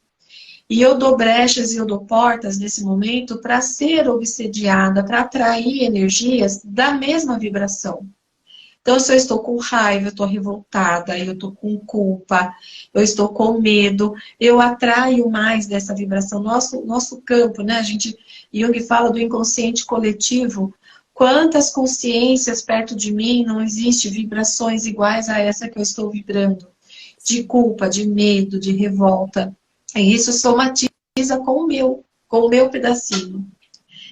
E eu dou brechas e eu dou portas nesse momento para ser obsediada, para atrair energias da mesma vibração. Então, se eu estou com raiva, eu estou revoltada, eu estou com culpa, eu estou com medo, eu atraio mais dessa vibração. Nosso campo, né? Jung fala do inconsciente coletivo. Quantas consciências perto de mim não existe vibrações iguais a essa que eu estou vibrando? De culpa, de medo, de revolta. E isso somatiza com o meu pedacinho.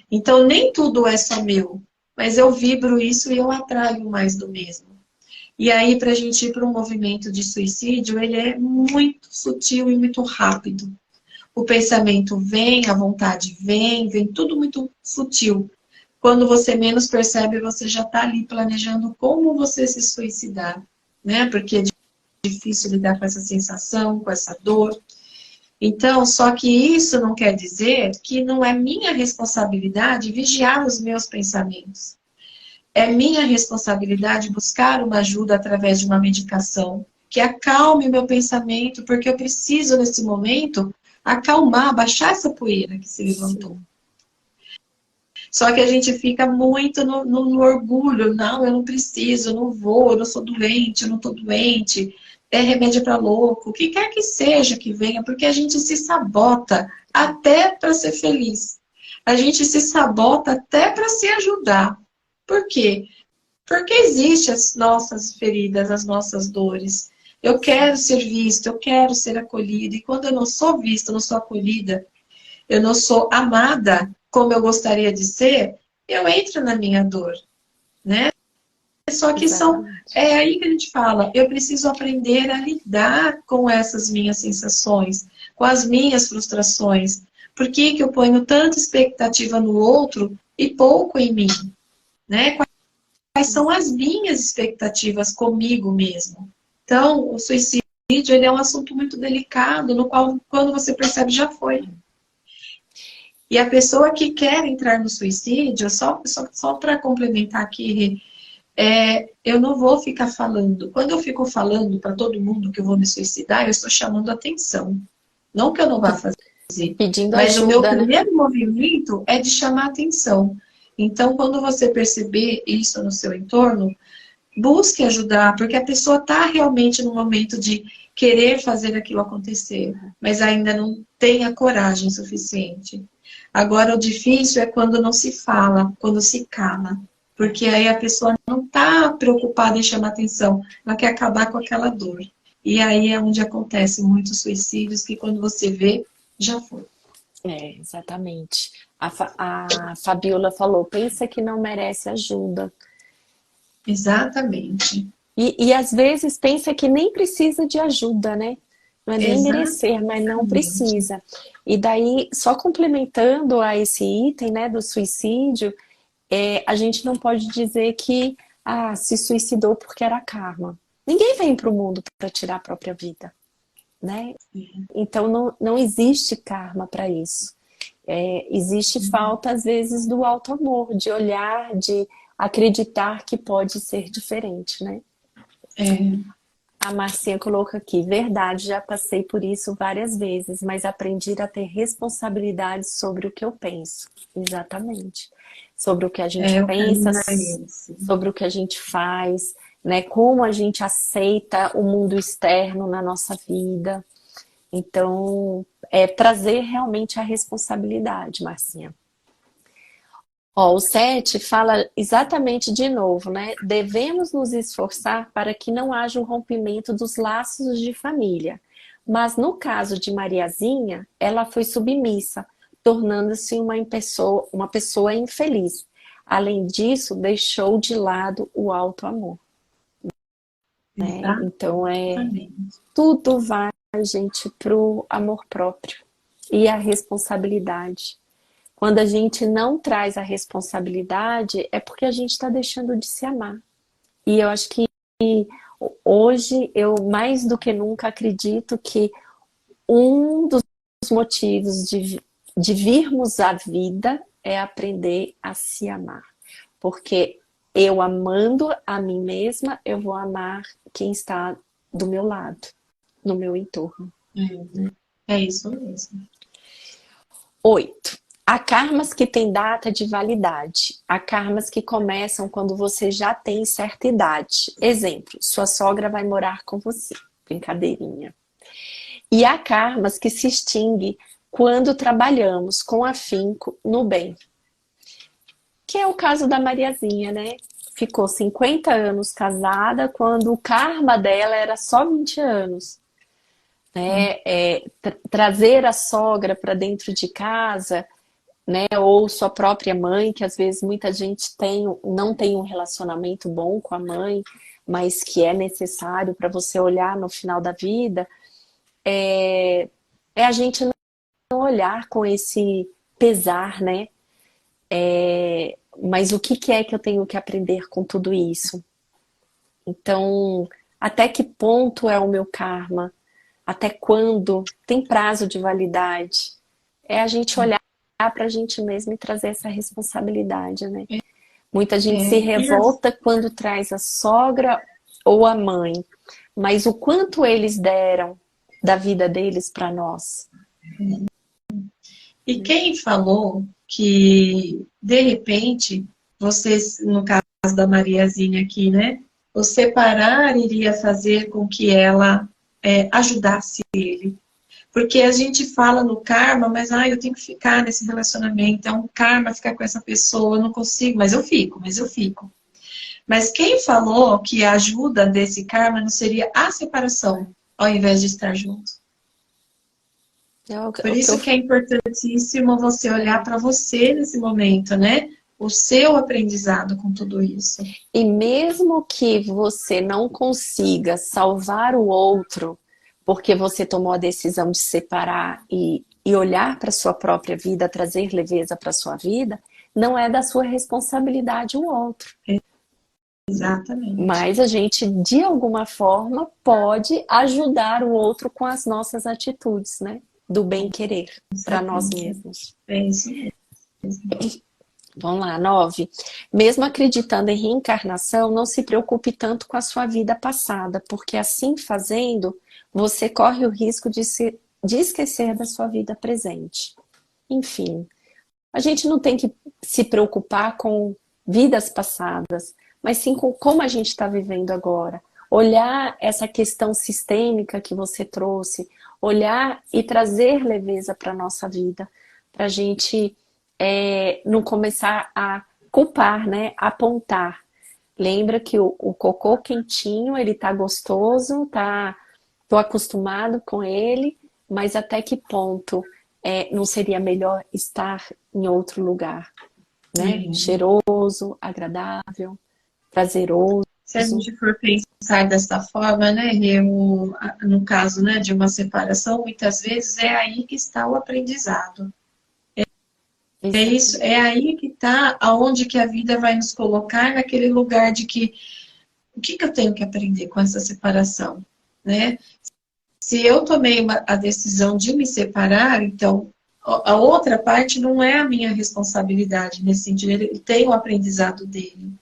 Então, nem tudo é só meu. Mas eu vibro isso e eu atraio mais do mesmo. E aí, para a gente ir para um movimento de suicídio, ele é muito sutil e muito rápido. O pensamento vem, a vontade vem tudo muito sutil. Quando você menos percebe, você já está ali planejando como você se suicidar, né? Porque é difícil lidar com essa sensação, com essa dor. Então, só que isso não quer dizer que não é minha responsabilidade vigiar os meus pensamentos. É minha responsabilidade buscar uma ajuda através de uma medicação que acalme o meu pensamento, porque eu preciso, nesse momento, acalmar, baixar essa poeira que se levantou. Só que a gente fica muito no orgulho. Não, eu não preciso, eu não vou, eu não sou doente, eu não estou doente. É remédio para louco, o que quer que seja que venha, porque a gente se sabota até para ser feliz. A gente se sabota até para se ajudar. Por quê? Porque existem as nossas feridas, as nossas dores. Eu quero ser vista, eu quero ser acolhida. E quando eu não sou vista, eu não sou acolhida, eu não sou amada como eu gostaria de ser, eu entro na minha dor, né? Só que é aí que a gente fala, eu preciso aprender a lidar com essas minhas sensações, com as minhas frustrações. Por que eu ponho tanta expectativa no outro e pouco em mim? Né? Quais são as minhas expectativas comigo mesmo? Então, o suicídio ele é um assunto muito delicado, no qual, quando você percebe, já foi. E a pessoa que quer entrar no suicídio, só para complementar aqui, eu não vou ficar falando. Quando eu fico falando para todo mundo que eu vou me suicidar, eu estou chamando atenção. Não que eu não vá fazer. Pedindo Mas o meu ajuda, né? primeiro movimento é de chamar atenção. Então, quando você perceber isso no seu entorno, busque ajudar, porque a pessoa está realmente no momento de querer fazer aquilo acontecer, mas ainda não tem a coragem suficiente. Agora, o difícil é quando não se fala, quando se cala, porque aí a pessoa não está preocupada em chamar atenção, ela quer acabar com aquela dor. E aí é onde acontecem muitos suicídios, que quando você vê, já foi. Exatamente. A Fabiola falou, pensa que não merece ajuda. Exatamente. E às vezes pensa que nem precisa de ajuda, né? Não é nem merecer, mas não precisa. E daí, só complementando a esse item, né, do suicídio, a gente não pode dizer que se suicidou porque era karma. Ninguém vem para o mundo para tirar a própria vida, né? Então não existe karma para isso. Existe falta, às vezes, do auto-amor, de olhar, de acreditar que pode ser diferente, né? A Marcinha coloca aqui, verdade, já passei por isso várias vezes, mas aprendi a ter responsabilidade sobre o que eu penso. Exatamente. Sobre o que a gente pensa, sobre o que a gente faz, né? Como a gente aceita o mundo externo na nossa vida. Então, trazer realmente a responsabilidade, Marcinha. O 7 fala exatamente de novo, né? Devemos nos esforçar para que não haja o rompimento dos laços de família. Mas no caso de Mariazinha, ela foi submissa, tornando-se uma pessoa infeliz. Além disso, deixou de lado o auto-amor. Né? Então, tudo vai, gente, para o amor próprio e a responsabilidade. Quando a gente não traz a responsabilidade, é porque a gente está deixando de se amar. E eu acho que hoje, eu mais do que nunca acredito que um dos motivos de virmos à vida é aprender a se amar. Porque eu amando a mim mesma, eu vou amar quem está do meu lado, no meu entorno. É isso mesmo. 8. Há karmas que têm data de validade. Há karmas que começam quando você já tem certa idade. Exemplo, sua sogra vai morar com você. Brincadeirinha. E há karmas que se extinguem quando trabalhamos com afinco no bem. Que é o caso da Mariazinha, né? Ficou 50 anos casada quando o karma dela era só 20 anos. Né? Trazer a sogra para dentro de casa, né? Ou sua própria mãe, que às vezes muita gente não tem um relacionamento bom com a mãe, mas que é necessário para você olhar no final da vida, a gente não olhar com esse pesar, né? Mas o que é que eu tenho que aprender com tudo isso? Então, até que ponto é o meu karma? Até quando? Tem prazo de validade? É a gente olhar para a gente mesmo e trazer essa responsabilidade, né? Muita gente se revolta quando traz a sogra ou a mãe, mas o quanto eles deram da vida deles para nós? E quem falou que, de repente, vocês, no caso da Mariazinha aqui, né? O separar iria fazer com que ela ajudasse ele. Porque a gente fala no karma, mas eu tenho que ficar nesse relacionamento, é um karma ficar com essa pessoa, eu não consigo, mas eu fico. Mas quem falou que a ajuda desse karma não seria a separação, ao invés de estar junto? Por isso que é importantíssimo você olhar para você nesse momento, né? O seu aprendizado com tudo isso. E mesmo que você não consiga salvar o outro, porque você tomou a decisão de separar e olhar para a sua própria vida, trazer leveza para a sua vida, não é da sua responsabilidade o outro. Exatamente. Mas a gente, de alguma forma, pode ajudar o outro com as nossas atitudes, né? Do bem-querer para nós mesmos. É isso mesmo. Vamos lá, 9. Mesmo acreditando em reencarnação, não se preocupe tanto com a sua vida passada, porque assim fazendo, você corre o risco de esquecer da sua vida presente. Enfim, a gente não tem que se preocupar com vidas passadas, mas sim com como a gente está vivendo agora. Olhar essa questão sistêmica que você trouxe, olhar e trazer leveza para a nossa vida, para a gente não começar a culpar, né? Apontar. Lembra que o cocô quentinho, ele tá gostoso, tô acostumado com ele, mas até que ponto não seria melhor estar em outro lugar, né? Cheiroso, agradável, prazeroso. Se a gente for pensar dessa forma, né, no caso, né, de uma separação, muitas vezes é aí que está o aprendizado. É isso, é aí que está aonde que a vida vai nos colocar naquele lugar de que o que eu tenho que aprender com essa separação, né? Se eu tomei a decisão de me separar, então a outra parte não é a minha responsabilidade nesse sentido, ele tem o aprendizado dele,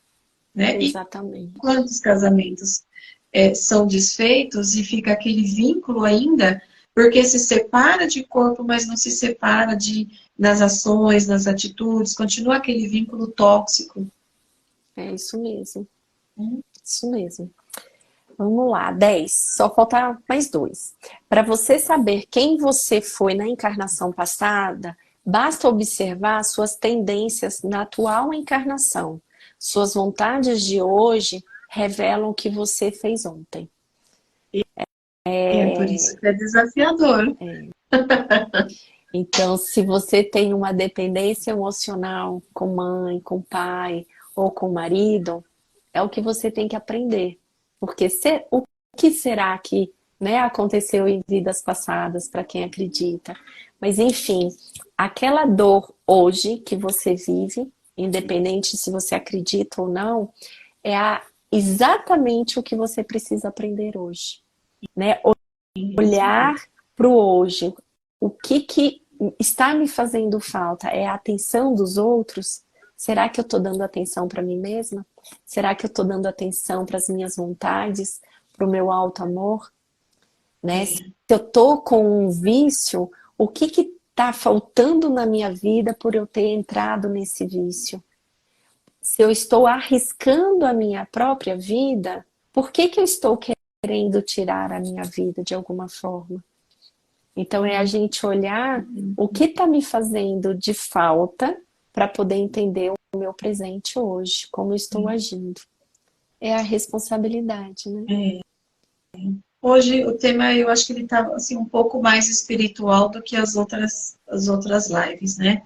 né? Exatamente. E quantos casamentos são desfeitos e fica aquele vínculo ainda, porque se separa de corpo, mas não se separa nas ações, nas atitudes, continua aquele vínculo tóxico. É isso mesmo. Isso mesmo. Vamos lá, 10. Só falta mais 2. Para você saber quem você foi na encarnação passada, basta observar suas tendências na atual encarnação. Suas vontades de hoje revelam o que você fez ontem. É por isso que é desafiador. Então, se você tem uma dependência emocional com mãe, com pai ou com marido, é o que você tem que aprender. Porque o que será que, né, aconteceu em vidas passadas para quem acredita? Mas, enfim, aquela dor hoje que você vive, independente se você acredita ou não, exatamente o que você precisa aprender hoje. Né? Olhar para o hoje. O que está me fazendo falta? É a atenção dos outros? Será que eu estou dando atenção para mim mesma? Será que eu estou dando atenção para as minhas vontades? Para o meu alto amor? Né? Se eu estou com um vício, o que está faltando na minha vida por eu ter entrado nesse vício? Se eu estou arriscando a minha própria vida, por que eu estou querendo tirar a minha vida de alguma forma? Então é a gente olhar o que está me fazendo de falta para poder entender o meu presente hoje, como eu estou agindo. É a responsabilidade, né? Hoje o tema, eu acho que ele está assim, um pouco mais espiritual do que as outras lives, né?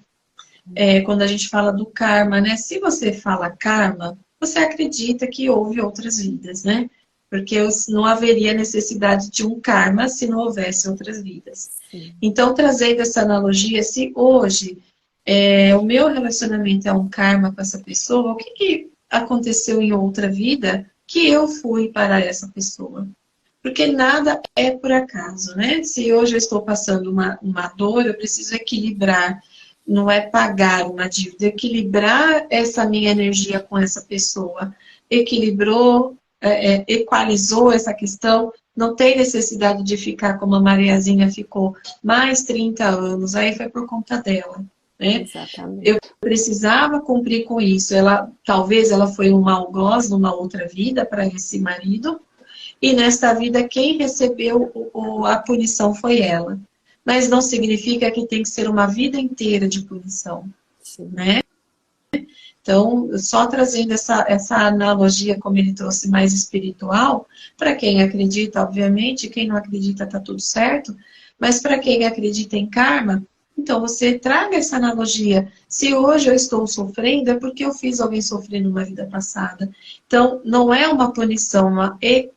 Quando a gente fala do karma, né? Se você fala karma, você acredita que houve outras vidas, né? Porque não haveria necessidade de um karma se não houvesse outras vidas. Sim. Então, trazendo essa analogia, se hoje o meu relacionamento é um karma com essa pessoa, o que aconteceu em outra vida que eu fui para essa pessoa? Porque nada é por acaso, né? Se hoje eu estou passando uma dor, eu preciso equilibrar. Não é pagar uma dívida, equilibrar essa minha energia com essa pessoa. Equilibrou, equalizou essa questão, não tem necessidade de ficar como a Mariazinha ficou mais 30 anos, aí foi por conta dela. Né? Exatamente. Eu precisava cumprir com isso. Talvez ela foi um algoz numa outra vida para esse marido, e nesta vida quem recebeu a punição foi ela. Mas não significa que tem que ser uma vida inteira de punição. Sim. Né? Então, só trazendo essa analogia, como ele trouxe, mais espiritual, para quem acredita, obviamente, quem não acredita está tudo certo, mas para quem acredita em karma, então você traga essa analogia. Se hoje eu estou sofrendo, é porque eu fiz alguém sofrer numa vida passada. Então, não é uma punição,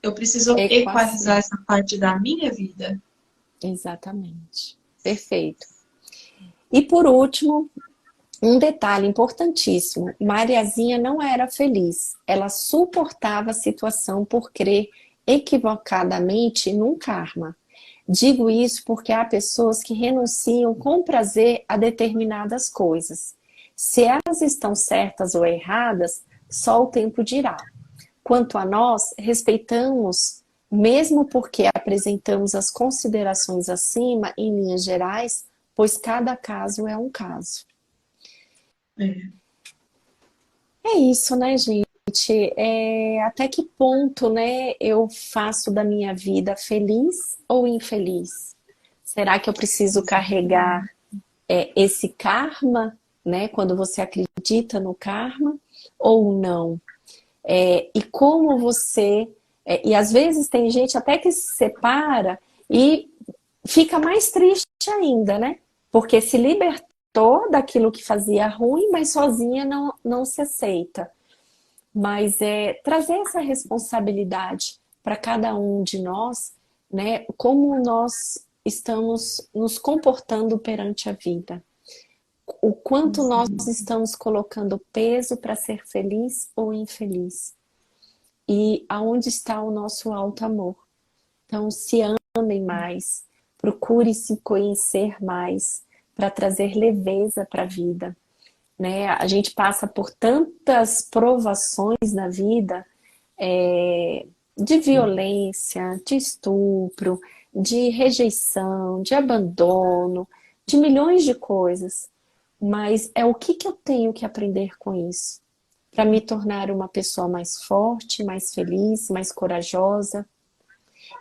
eu preciso equalizar essa parte da minha vida. Exatamente. Perfeito. E por último, um detalhe importantíssimo. Mariazinha não era feliz. Ela suportava a situação por crer equivocadamente num karma. Digo isso porque há pessoas que renunciam com prazer a determinadas coisas. Se elas estão certas ou erradas, só o tempo dirá. Quanto a nós, respeitamos, mesmo porque apresentamos as considerações acima, em linhas gerais, pois cada caso é um caso. É isso, né, gente? Até que ponto, né, eu faço da minha vida feliz ou infeliz? Será que eu preciso carregar esse karma, né, quando você acredita no karma, ou não? E como você... e às vezes tem gente até que se separa e fica mais triste ainda, né? Porque se libertou daquilo que fazia ruim, mas sozinha não se aceita. Mas trazer essa responsabilidade para cada um de nós, né? Como nós estamos nos comportando perante a vida. O quanto nós estamos colocando peso para ser feliz ou infeliz. E aonde está o nosso alto amor. Então, se amem mais, procure se conhecer mais, para trazer leveza para a vida. Né? A gente passa por tantas provações na vida, de violência, de estupro, de rejeição, de abandono, de milhões de coisas. Mas é o que eu tenho que aprender com isso? Para me tornar uma pessoa mais forte, mais feliz, mais corajosa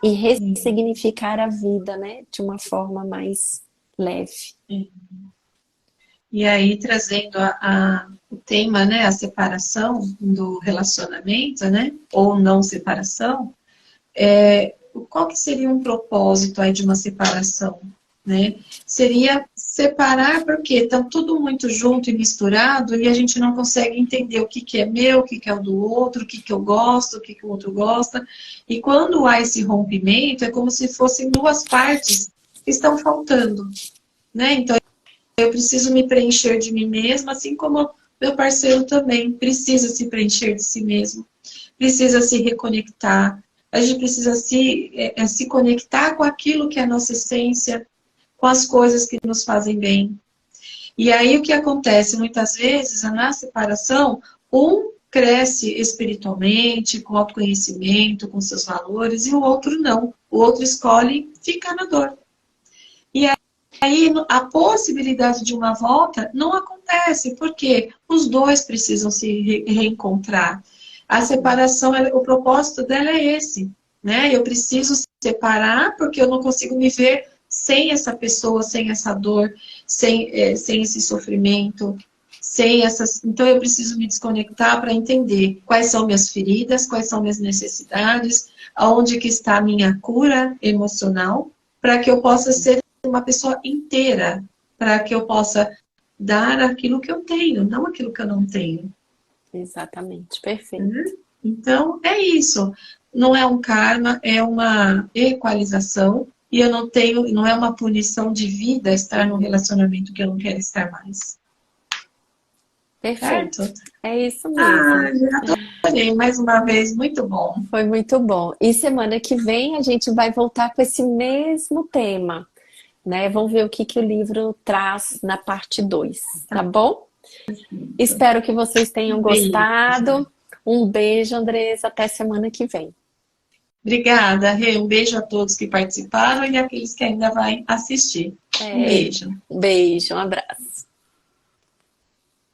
e ressignificar a vida, né? De uma forma mais leve. E aí, trazendo o tema, né, a separação do relacionamento, né, ou não separação, qual que seria um propósito aí de uma separação? Né? Seria separar porque está tudo muito junto e misturado e a gente não consegue entender o que é meu, o que é o do outro, o que eu gosto, o que o outro gosta. E quando há esse rompimento, é como se fossem duas partes que estão faltando. Né? Então, eu preciso me preencher de mim mesma, assim como meu parceiro também precisa se preencher de si mesmo, precisa se reconectar. A gente precisa se conectar com aquilo que é a nossa essência, com as coisas que nos fazem bem. E aí o que acontece? Muitas vezes, na separação, um cresce espiritualmente, com autoconhecimento, com seus valores, e o outro não. O outro escolhe ficar na dor. E aí a possibilidade de uma volta não acontece, porque os dois precisam se reencontrar. A separação, o propósito dela é esse, né? Eu preciso separar porque eu não consigo me ver sem essa pessoa, sem essa dor, sem esse sofrimento, sem essas... Então eu preciso me desconectar para entender quais são minhas feridas, quais são minhas necessidades, aonde que está a minha cura emocional, para que eu possa ser uma pessoa inteira, para que eu possa dar aquilo que eu tenho, não aquilo que eu não tenho. Exatamente, perfeito. Então, é isso. Não é um karma, é uma equalização. E eu não é uma punição de vida estar num relacionamento que eu não quero estar mais. Perfeito. Certo? É isso mesmo. Já adorei. Mais uma vez, muito bom. Foi muito bom. E semana que vem a gente vai voltar com esse mesmo tema. Né? Vamos ver o que o livro traz na parte 2, tá bom? Espero que vocês tenham gostado. Um beijo, Andressa. Até semana que vem. Obrigada, Rê. Um beijo a todos que participaram e aqueles que ainda vão assistir. Um beijo. Um beijo, um abraço.